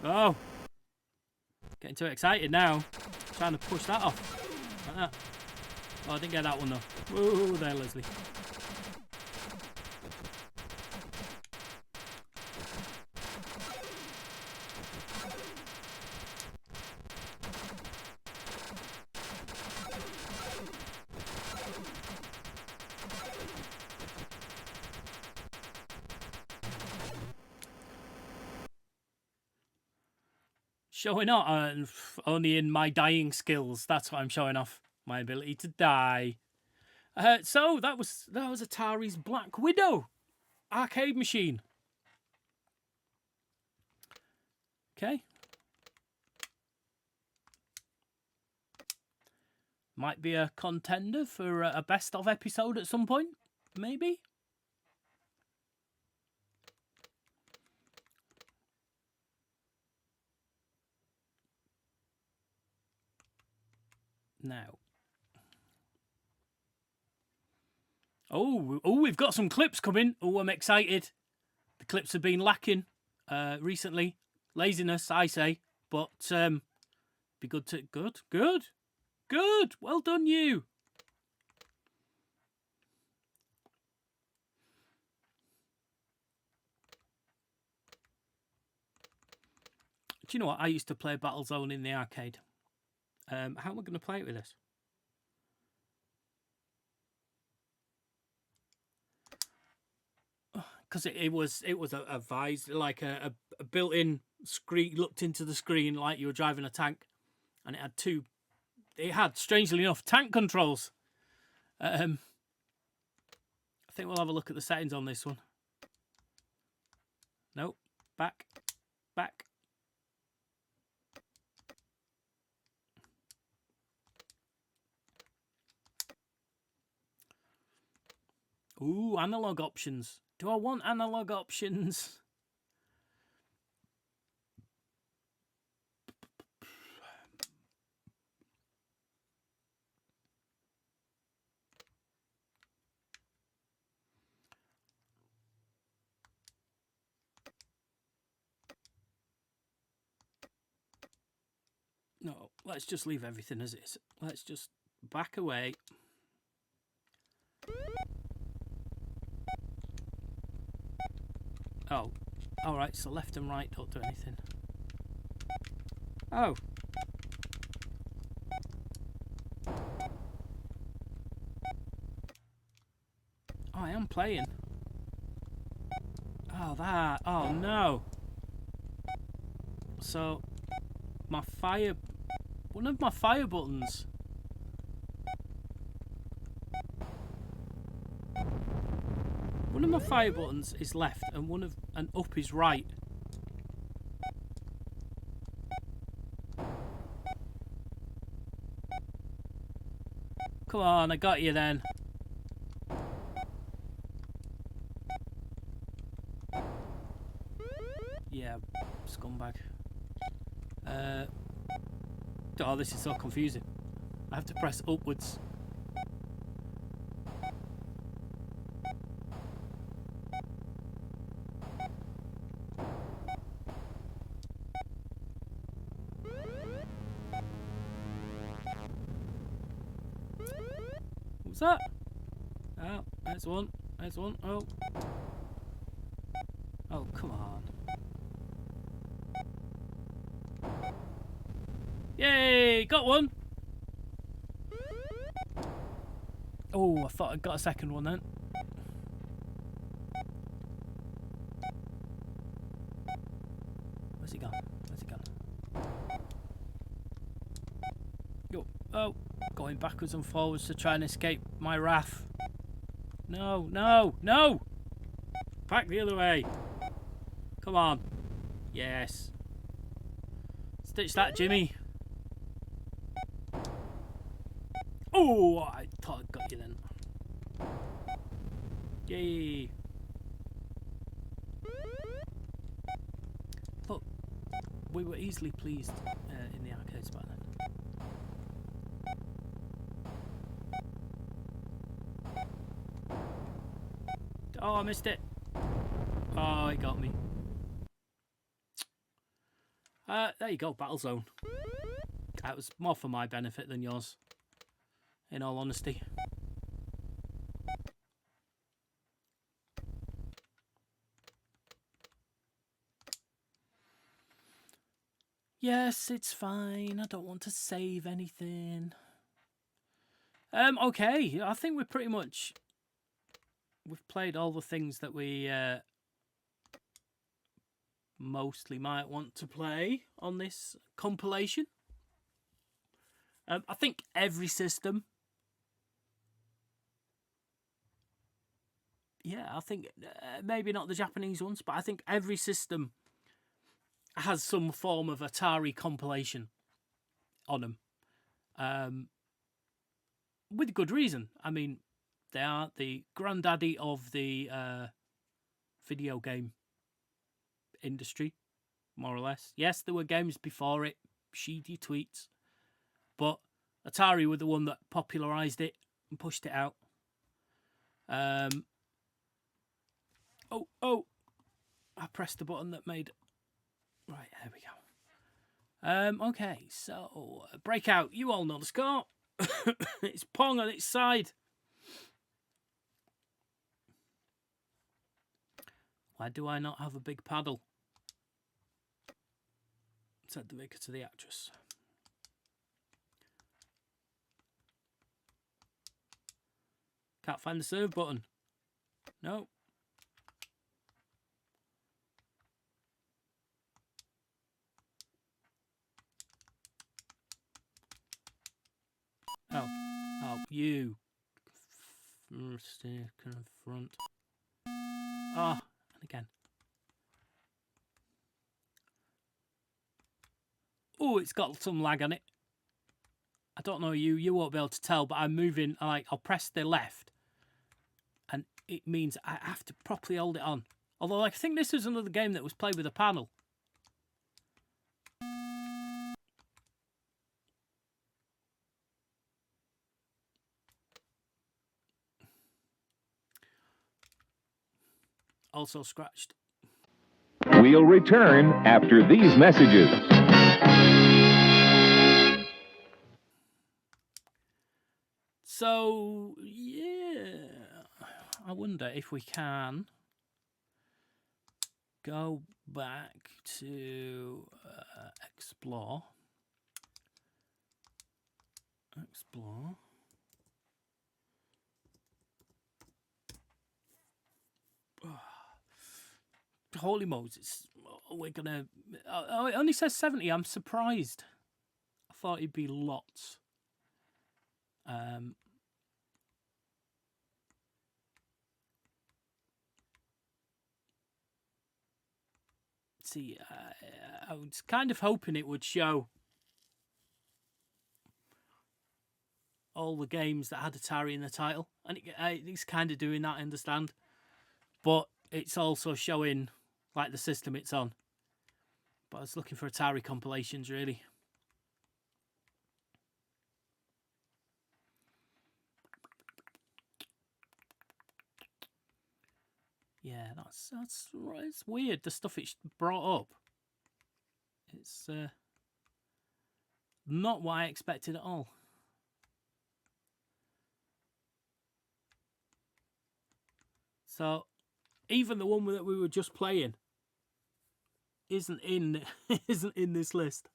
Oh! Getting too excited now. Trying to push that off. Like that. Oh, I didn't get that one though. Whoa, there, Leslie. Showing off only in my dying skills. That's what I'm showing off. My ability to die. So that was Atari's Black Widow arcade machine. Okay. Might be a contender for a best of episode at some point, maybe. Now. Oh, we've got some clips coming. Oh, I'm excited. The clips have been lacking recently. Laziness, I say. But be good to... Good. Well done, you. Do you know what? I used to play Battlezone in the arcade. How am I going to play it with this? Because it was a visor, like a built-in screen, looked into the screen like you were driving a tank, and it had strangely enough tank controls. I think we'll have a look at the settings on this one. Nope, back. Ooh, analog options. Do I want analog options? No, let's just leave everything as is. Let's just back away. Oh, alright, so left and right don't do anything. Oh. I am playing. Oh, that. Oh, no. So, my fire... One of my fire buttons... One of my fire buttons is left and up is right. Come on, I got you then. Yeah, scumbag. Oh, this is so confusing. I have to press upwards. What's that? Oh, there's one. There's one. Oh. Oh, come on. Yay! Got one! Oh, I thought I got a second one then. Where's he gone? Where's he gone? Yo, oh, going backwards and forwards to try and escape my wrath. No, no, no! Back the other way. Come on. Yes. Stitch that, Jimmy. Oh, I thought I got you then. Yay. Look, we were easily pleased in the arcades back then. Oh, I missed it. Oh, it got me. There you go, Battle Zone. That was more for my benefit than yours, in all honesty. Yes, it's fine. I don't want to save anything. Okay, I think we've played all the things that we mostly might want to play on this compilation. I think every system. Yeah, I think maybe not the Japanese ones, but I think every system has some form of Atari compilation on them. With good reason. I mean, they are the granddaddy of the video game industry, more or less. Yes, there were games before it, sheety tweets, but Atari were the one that popularised it and pushed it out. Oh, I pressed the button that made... Right, there we go. Okay, so Breakout, you all know the score. It's Pong on its side. Why do I not have a big paddle? Said the vicar to the actress. Can't find the serve button. No. Oh, you. Stay front. Ah, and again. Oh, it's got some lag on it. I don't know you won't be able to tell, but I'm moving, like, I'll press the left, and it means I have to properly hold it on. Although, like, I think this was another game that was played with a panel. Also scratched. We'll return after these messages. So, yeah, I wonder if we can go back to explore. Holy Moses. We're gonna... Oh, it only says 70. I'm surprised. I thought it'd be lots. See, I was kind of hoping it would show all the games that had Atari in the title, and it's kind of doing that, I understand, but it's also showing like the system it's on. But I was looking for Atari compilations, really. Yeah, that's right. It's weird, the stuff it's brought up. It's not what I expected at all. So, even the one that we were just playing isn't in this list.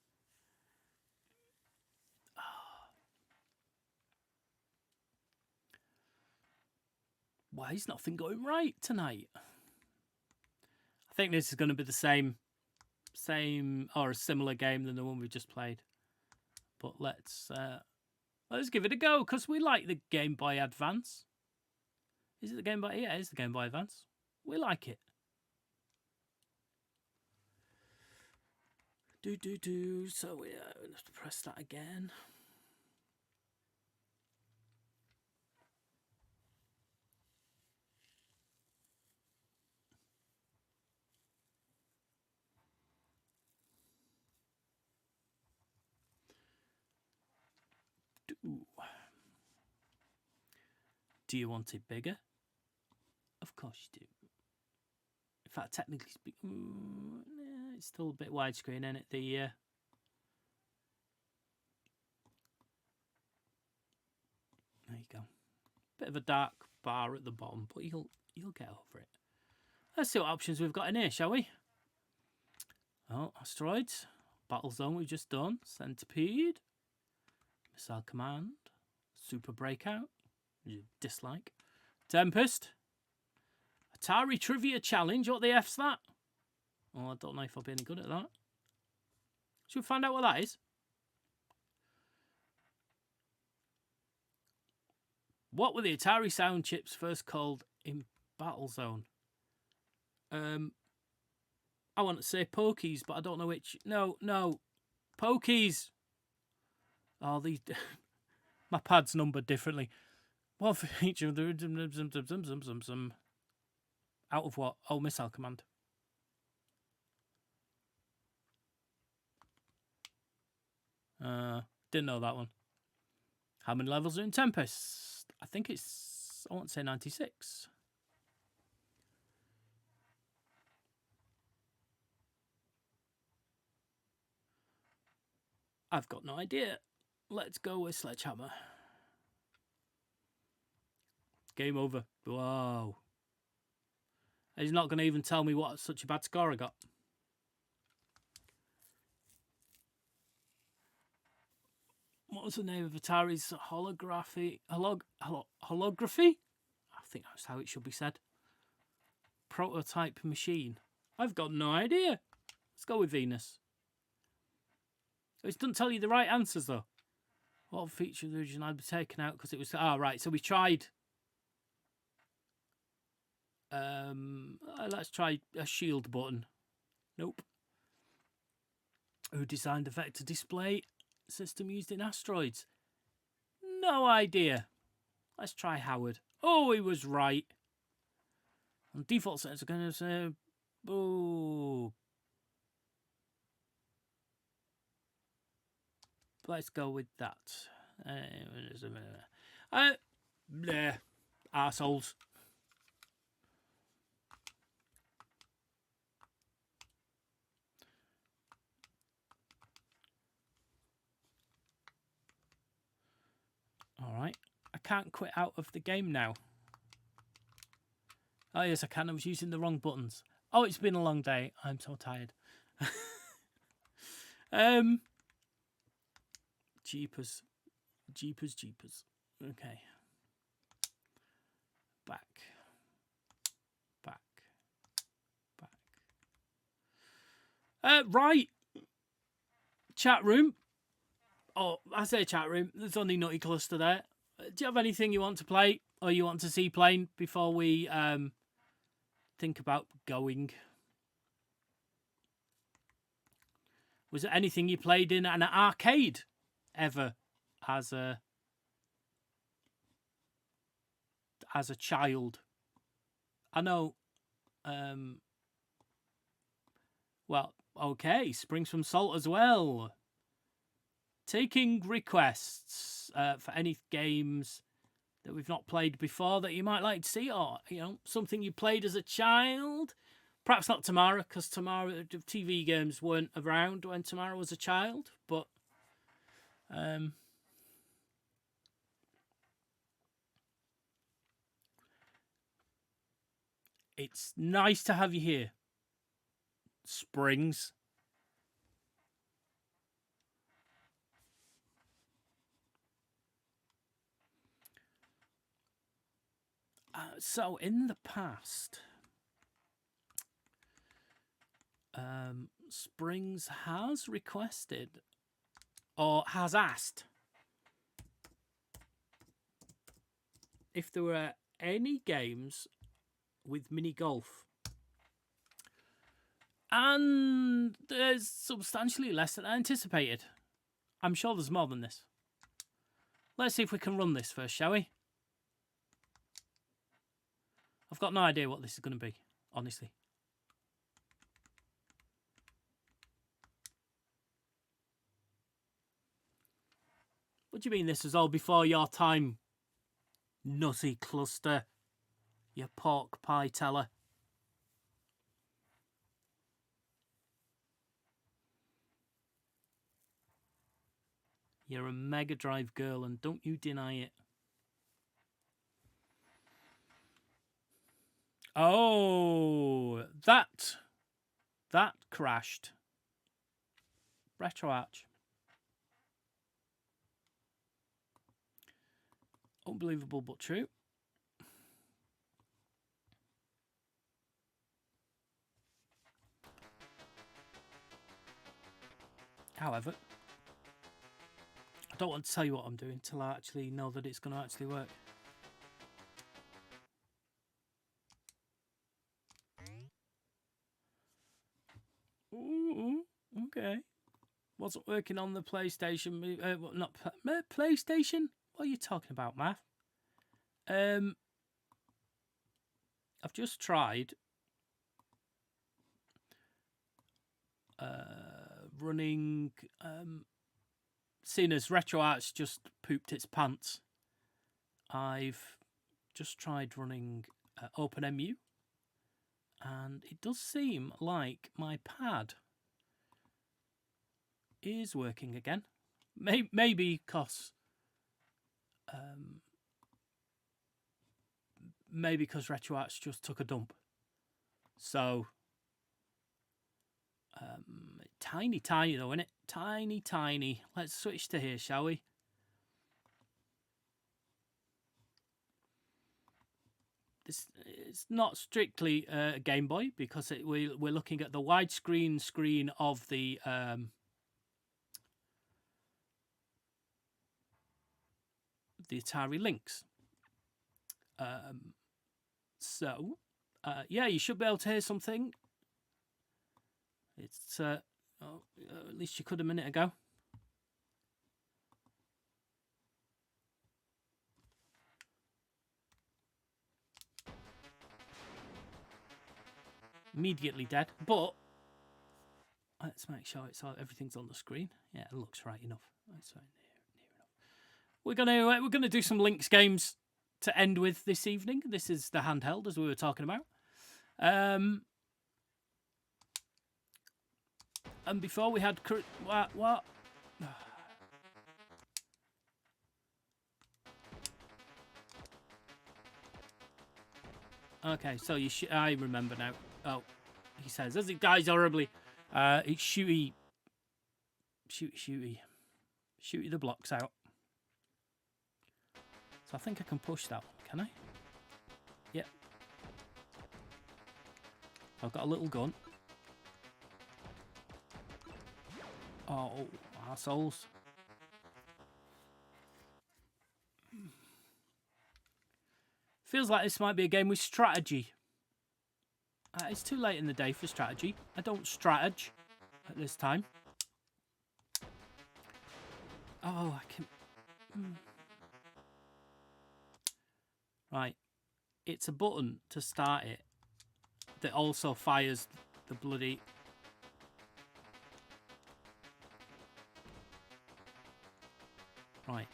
Why is nothing going right tonight? I think this is going to be the same or a similar game than the one we just played. But let's give it a go, because we like the Game Boy Advance. Is it the Game Boy? Yeah, it's the Game Boy Advance. We like it. So we have to press that again. Do you want it bigger? Of course you do. In fact, technically speaking, it's still a bit widescreen, isn't it? There you go. Bit of a dark bar at the bottom, but you'll get over it. Let's see what options we've got in here, shall we? Oh, asteroids, battle zone we've just done, centipede, missile command, super breakout, dislike, tempest, Atari trivia challenge. What the F's that? Oh, I don't know if I'll be any good at that. Should we find out what that is? What were the Atari sound chips first called in Battlezone? I want to say Pokies, but I don't know which. No. Pokies. Oh, these... My pad's numbered differently. What feature of the... Out of what? Oh, missile command. Didn't know that one. How many levels are in Tempest? I think it's... I want to say 96. I've got no idea. Let's go with Sledgehammer. Game over. Whoa. He's not going to even tell me what such a bad score I got. What was the name of Atari's holography? Holography? I think that's how it should be said. Prototype machine. I've got no idea. Let's go with Venus. It doesn't tell you the right answers, though. What feature of the original I'd be taken out because it was... Oh, right. So we tried... let's try a shield button. Nope. Who designed the vector display system used in asteroids? No idea. Let's try Howard. Oh, he was right. On default settings, I'm going to say... Oh... Let's go with that. Arseholes. Alright. I can't quit out of the game now. Oh yes, I can. I was using the wrong buttons. Oh, it's been a long day. I'm so tired. Jeepers. Okay. Back. Right. Chat room. Oh, I say chat room. There's only Nutty Cluster there. Do you have anything you want to play or you want to see playing before we think about going? Was there anything you played in an arcade ever as a child? I know. Well, okay. Springs from Salt as well. Taking requests for any games that we've not played before that you might like to see, or something you played as a child. Perhaps not Tamara, because Tamara TV games weren't around when Tamara was a child. But it's nice to have you here, Springs. So in the past, Springs has requested or has asked if there were any games with mini golf, and there's substantially less than I anticipated. I'm sure there's more than this. Let's see if we can run this first, shall we? I've got no idea what this is going to be, honestly. What do you mean this was all before your time, Nutty Cluster? You pork pie teller. You're a Mega Drive girl and don't you deny it. Oh, that crashed. RetroArch. Unbelievable but true. However, I don't want to tell you what I'm doing until I actually know that it's going to actually work. Ooh, okay. Wasn't working on the PlayStation. Not PlayStation? What are you talking about, Matt? I've just tried running. Seeing as RetroArch just pooped its pants, I've just tried running OpenMU, and it does seem like my pad is working again. Maybe because RetroArch just took a dump. So tiny though, isn't it? Tiny. Let's switch to here, shall we? This it's not strictly a Game Boy because we're looking at the widescreen screen of the Atari Lynx. Yeah, you should be able to hear something. It's at least you could a minute ago. Immediately dead, but let's make sure everything's on the screen. Yeah, it looks right enough. That's right, near enough. We're gonna do some Lynx games to end with this evening. This is the handheld, as we were talking about. And before we had what? Okay, so I remember now. Oh, he says as it dies horribly. It's shooty the blocks out. So I think I can push that one, can I? Yep. I've got a little gun. Oh, assholes. Feels like this might be a game with strategy. It's too late in the day for strategy. I don't strategy at this time. Oh, I can... Right. It's a button to start it that also fires the bloody... Right.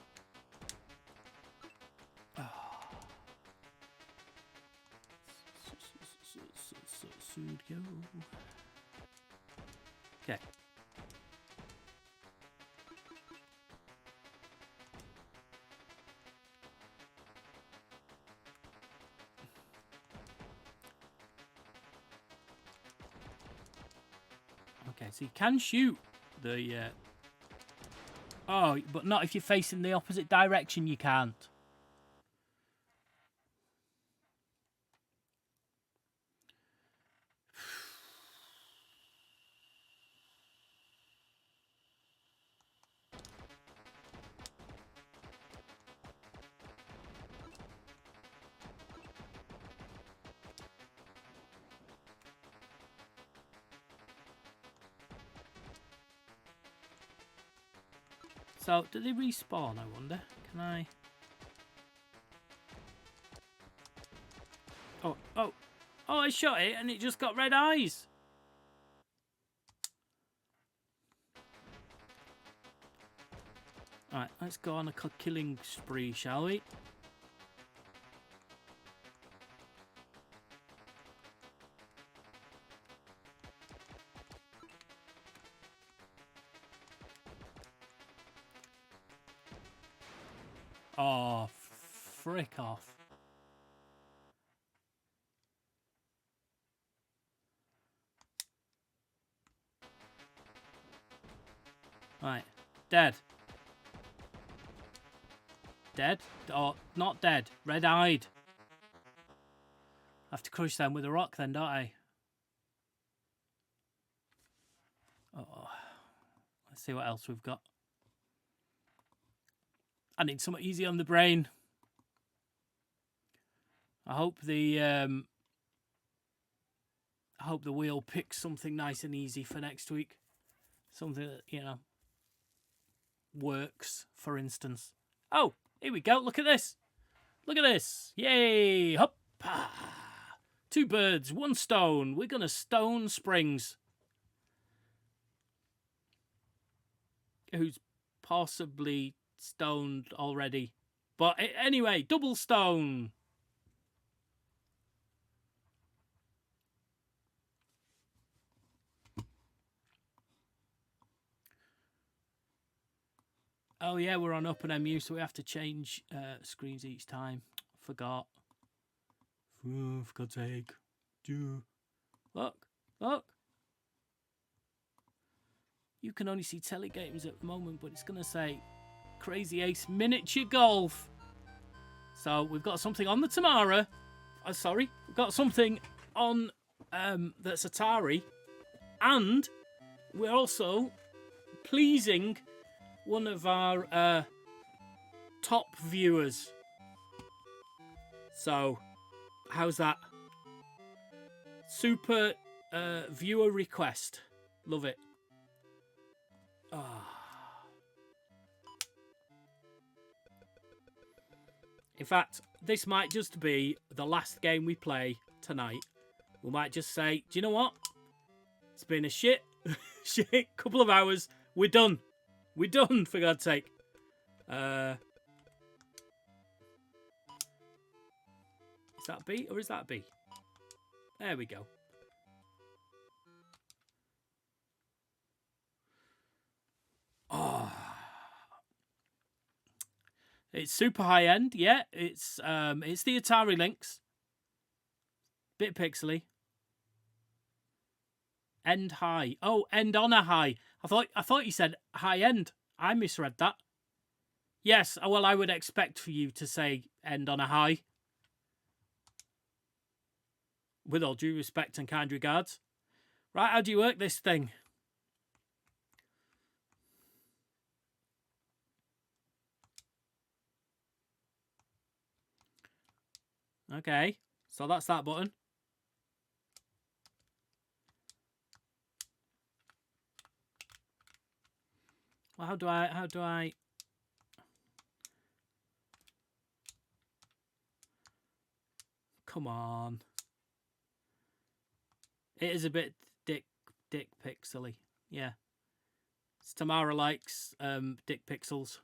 Okay. Okay, so you can shoot the... Oh, but not if you're facing the opposite direction, you can't. So, do they respawn, I wonder? Can I... Oh, I shot it and it just got red eyes. Alright, let's go on a killing spree, shall we? Oh, frick off. Right, dead. Dead? Oh, not dead. Red-eyed. I have to crush them with a rock then, don't I? Oh, let's see what else we've got. I need something easy on the brain. I hope the wheel picks something nice and easy for next week. Something that, you know, works, for instance. Oh, here we go. Look at this. Look at this. Yay. Hop. Two birds, one stone. We're going to stone Springs. Who's possibly stoned already. But anyway, double stone. Oh yeah, we're on Up and MU, so we have to change screens each time. Forgot. Oh, for God's sake. Look. You can only see telegames at the moment, but it's going to say Crazy Ace Miniature Golf. So we've got something on the Tamara. Sorry, we've got something on that's Atari. And we're also pleasing one of our top viewers. So, how's that? Super viewer request. Love it. In fact, this might just be the last game we play tonight. We might just say, do you know what? It's been a shit couple of hours. We're done. We're done, for God's sake. Is that B or is that B? There we go. Oh. It's super high end, yeah. It's the Atari Lynx. Bit pixely. End high. Oh, end on a high. I thought you said high end. I misread that. Yes, well, I would expect for you to say end on a high. With all due respect and kind regards. Right, how do you work this thing? Okay, so that's that button. Well, how do I... Come on. It is a bit dick pixely. Yeah. Tamara likes dick pixels.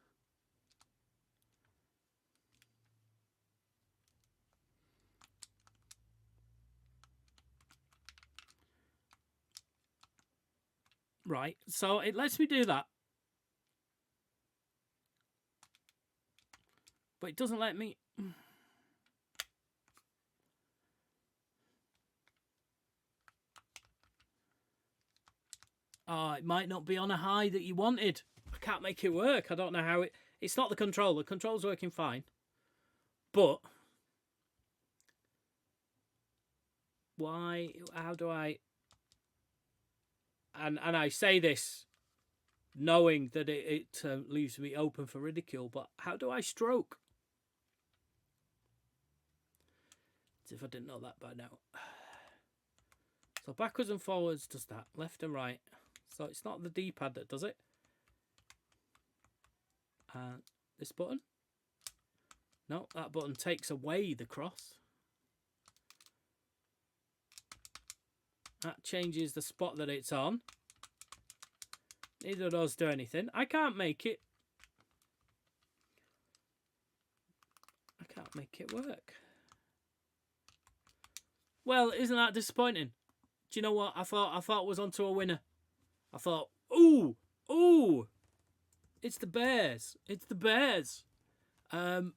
Right, so it lets me do that. But it doesn't let me... Oh, it might not be on a high that you wanted. I can't make it work. I don't know how it... It's not the controller. The controller's working fine. But... Why? How do I... And I say this knowing that it leaves me open for ridicule, but how do I stroke? As if I didn't know that by now. So backwards and forwards does that. Left and right. So it's not the D-pad that does it. This button. No, that button takes away the cross. That changes the spot that it's on. Neither of those do anything. I can't make it. I can't make it work. Well, isn't that disappointing? Do you know what? I thought it was onto a winner. I thought, ooh, it's the Bears. It's the Bears. I'm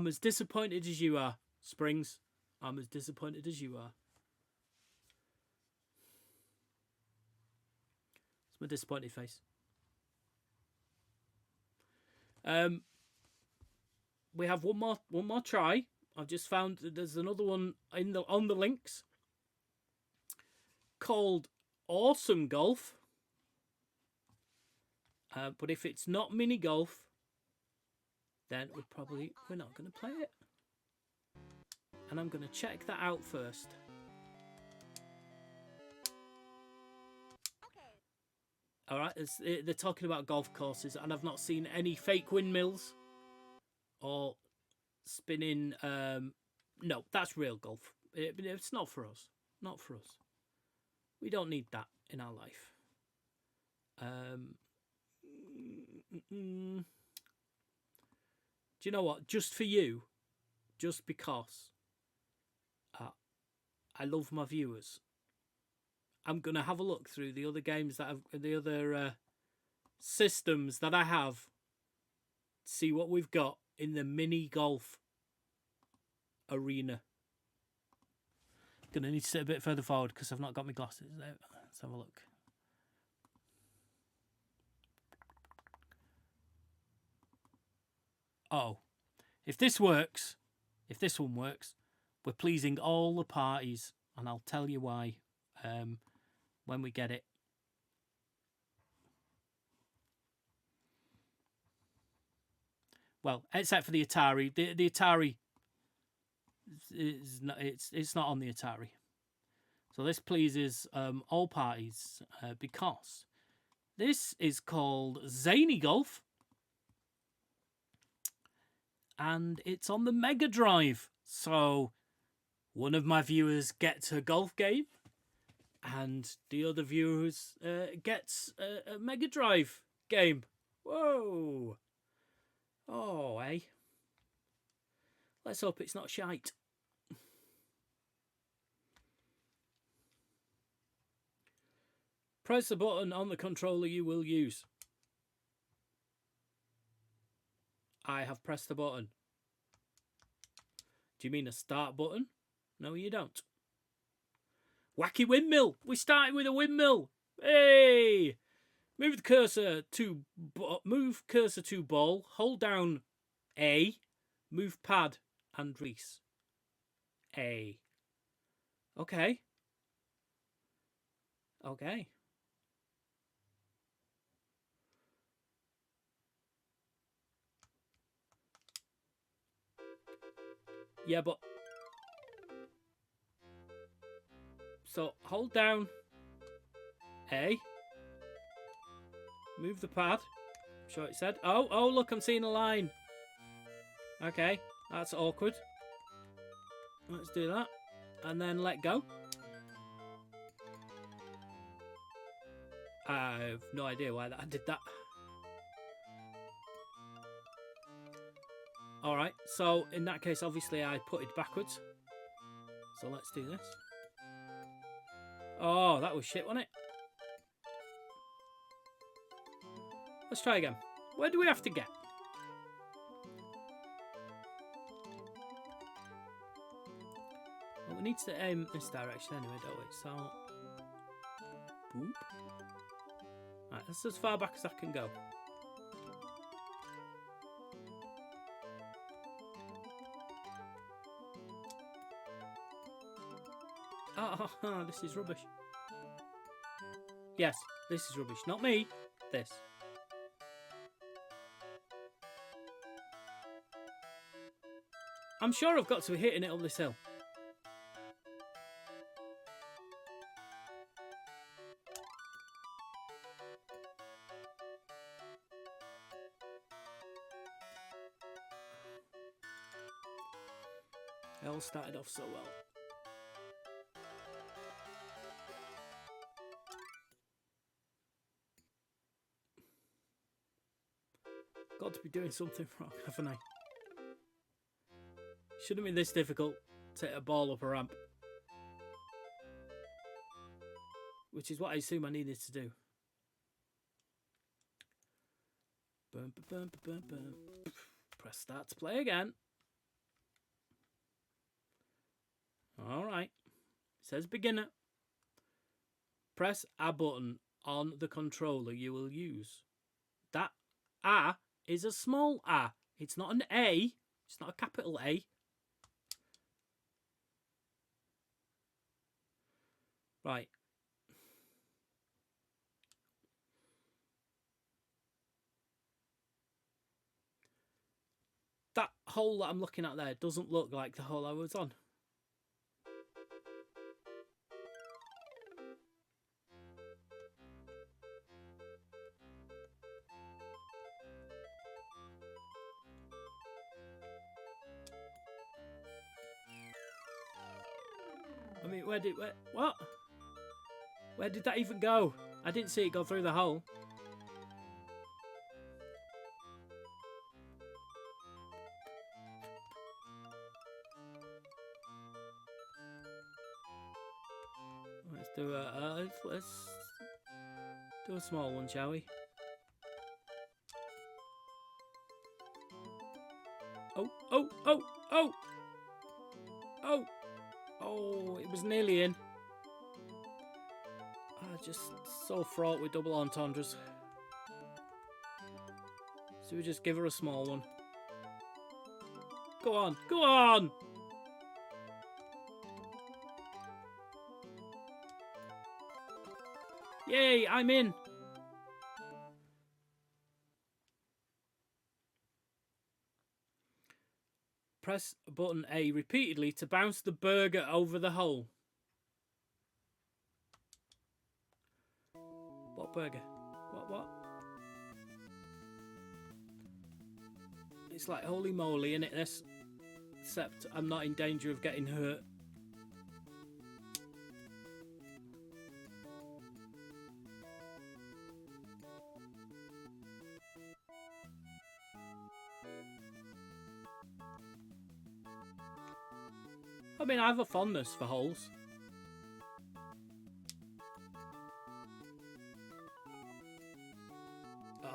as disappointed as you are, Springs. I'm as disappointed as you are. It's my disappointed face. We have one more try. I've just found that there's another one on the Lynx called Awesome Golf. But if it's not mini golf, then we're not going to play it. And I'm going to check that out first. All right, they're talking about golf courses, and I've not seen any fake windmills or spinning. No, that's real golf. It's not for us. Not for us. We don't need that in our life. Do you know what? Just for you, just because I love my viewers, I'm going to have a look through the other games that the other systems that I have, see what we've got in the mini golf arena. Going to need to sit a bit further forward because I've not got my glasses out. Let's have a look. Oh, if this works, if this one works, we're pleasing all the parties, and I'll tell you why when we get it. Well, except for the Atari. The Atari is not, it's not on the Atari. So this pleases all parties because this is called Zany Golf. And it's on the Mega Drive. So one of my viewers gets a golf game, and the other viewers gets a Mega Drive game. Whoa! Oh, eh? Let's hope it's not shite. Press the button on the controller you will use. I have pressed the button. Do you mean a start button? No, you don't. Wacky windmill. We started with a windmill. Hey! Move cursor to ball. Hold down A. Move pad and release. A. Okay. Okay. Yeah, but... So, hold down A. Move the pad. I'm sure it said. Oh, look, I'm seeing a line. Okay, that's awkward. Let's do that. And then let go. I have no idea why I did that. Alright, so in that case, obviously, I put it backwards. So let's do this. Oh, that was shit, wasn't it? Let's try again. Where do we have to get? Well, we need to aim this direction anyway, don't we? So... Boop. Right, that's as far back as I can go. Oh, this is rubbish. Yes, this is rubbish. Not me. This. I'm sure I've got to be hitting it up this hill. It all started off so well. Got to be doing something wrong, haven't I? Shouldn't be this difficult to hit a ball up a ramp. Which is what I assume I needed to do. Boom, boom, boom, boom, boom. Press start to play again. Alright. It says beginner. Press a button on the controller you will use. That A is a small a. It's not an A. It's not a capital A. Right. That hole that I'm looking at there doesn't look like the hole I was on. I mean, what? Where did that even go? I didn't see it go through the hole. Let's do let's do a small one, shall we? Oh, it was nearly in. Just so fraught with double entendres. So we just give her a small one. Go on, go on! Yay, I'm in! Press button A repeatedly to bounce the burger over the hole. What burger? What? It's like holy moly, innit, this? Except I'm not in danger of getting hurt. I mean, I have a fondness for holes.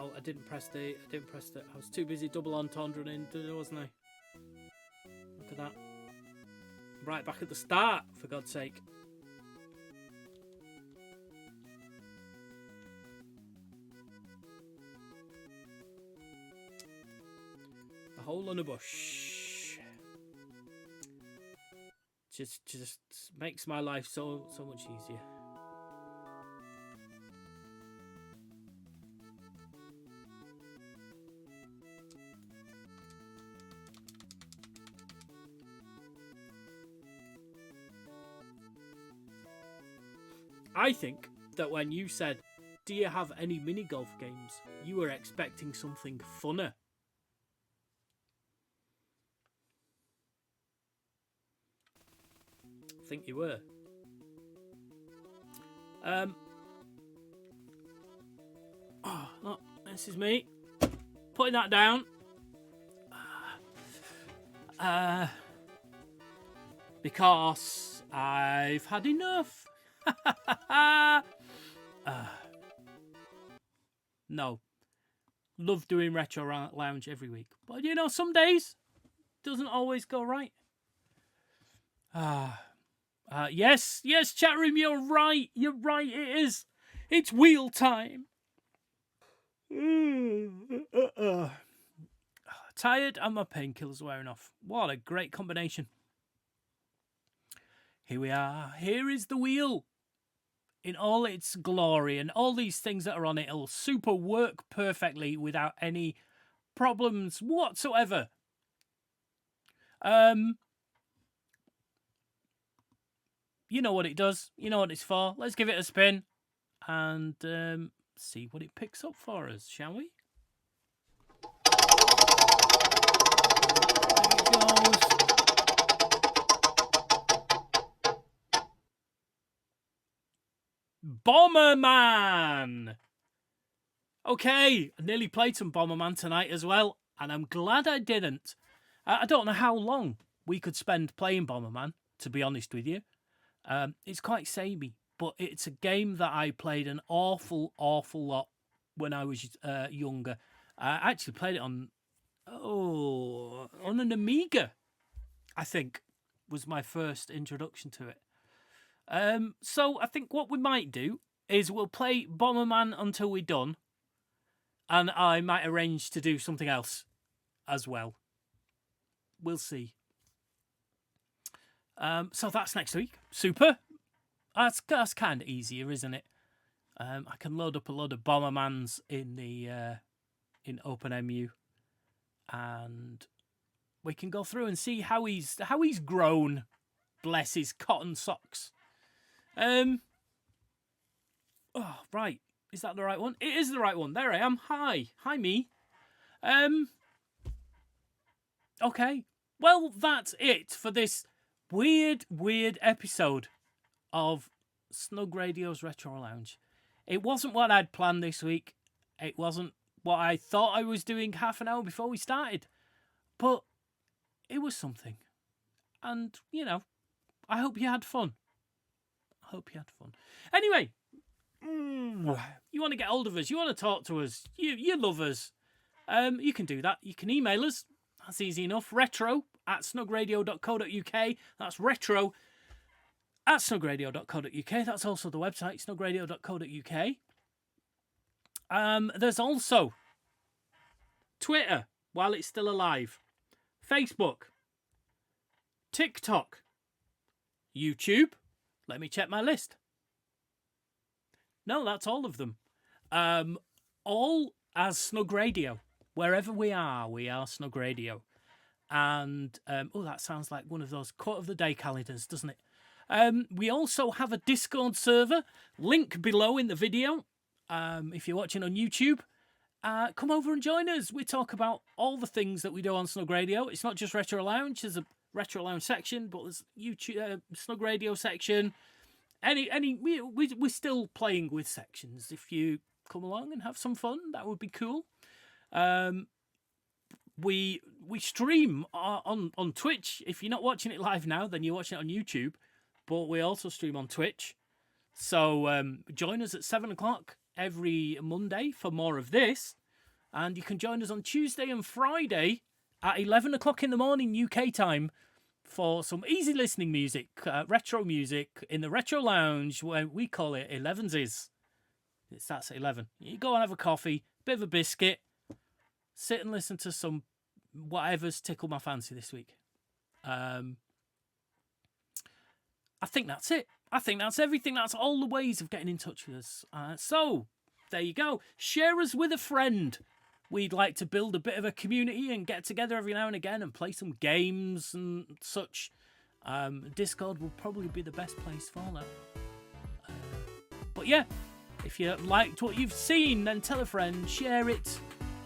Oh, I didn't press the. I was too busy double entendre in, wasn't I? Look at that. Right back at the start, for God's sake. A hole in a bush. Just makes my life so much easier. I think that when you said, do you have any mini golf games, you were expecting something funner. I think you were. Oh, this is me putting that down. Because I've had enough. No. Love doing Retro Lounge every week. But you know, some days doesn't always go right. Yes, chat room, you're right. You're right, it is. It's wheel time. Tired and my painkillers wearing off. What a great combination. Here we are. Here is the wheel in all its glory, and all these things that are on it will super work perfectly without any problems whatsoever. You know what it does. You know what it's for. Let's give it a spin and see what it picks up for us, shall we? There it goes. Bomberman! Okay, I nearly played some Bomberman tonight as well, and I'm glad I didn't. I don't know how long we could spend playing Bomberman, to be honest with you. It's quite samey, but it's a game that I played an awful lot when I was younger. I actually played it on an Amiga, I think, was my first introduction to it. So I think what we might do is we'll play Bomberman until we're done, and I might arrange to do something else as well. We'll see. So that's next week. Super. That's kind of easier, isn't it? I can load up a load of Bombermans in the in OpenMU, and we can go through and see how he's grown. Bless his cotton socks. Oh, right. Is that the right one? It is the right one. There I am. Hi me. Okay. Well, that's it for this weird episode of Snugradio's Retro Lounge. It wasn't what I'd planned this week. It wasn't what I thought I was doing half an hour before we started. But it was something. And, you know, I hope you had fun. Anyway, you want to get hold of us, you want to talk to us, you love us, you can do that. You can email us. That's easy enough. retro@snugradio.co.uk. That's retro@snugradio.co.uk. That's also the website, snugradio.co.uk. There's also Twitter, while it's still alive, Facebook, TikTok, YouTube. Let me check my list. No, that's all of them. All as Snug Radio. Wherever we are Snug Radio. And, that sounds like one of those quote of the day calendars, doesn't it? We also have a Discord server. Link below in the video. If you're watching on YouTube, come over and join us. We talk about all the things that we do on Snug Radio. It's not just Retro Lounge. There's a Retro Lounge section, but there's YouTube Snug Radio section. We're still playing with sections. If you come along and have some fun, that would be cool. We stream on Twitch. If you're not watching it live now, then you're watching it on YouTube. But we also stream on Twitch. So join us at 7 o'clock every Monday for more of this. And you can join us on Tuesday and Friday at 11 o'clock in the morning UK time for some easy listening music, retro music in the Retro Lounge, where we call it 11s. It starts at 11. You go and have a coffee, bit of a biscuit, sit and listen to some whatever's tickled my fancy this week. I think that's it. I think that's everything. That's all the ways of getting in touch with us. So, there you go. Share us with a friend. We'd like to build a bit of a community and get together every now and again and play some games and such. Discord will probably be the best place for that. But yeah, if you liked what you've seen, then tell a friend, share it,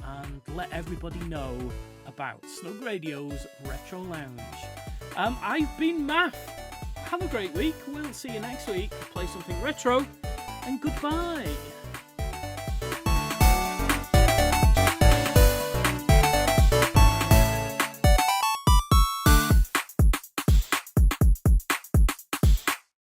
and let everybody know about Snugradio's Retro Lounge. I've been Math. Have a great week. We'll see you next week. Play something retro, and goodbye.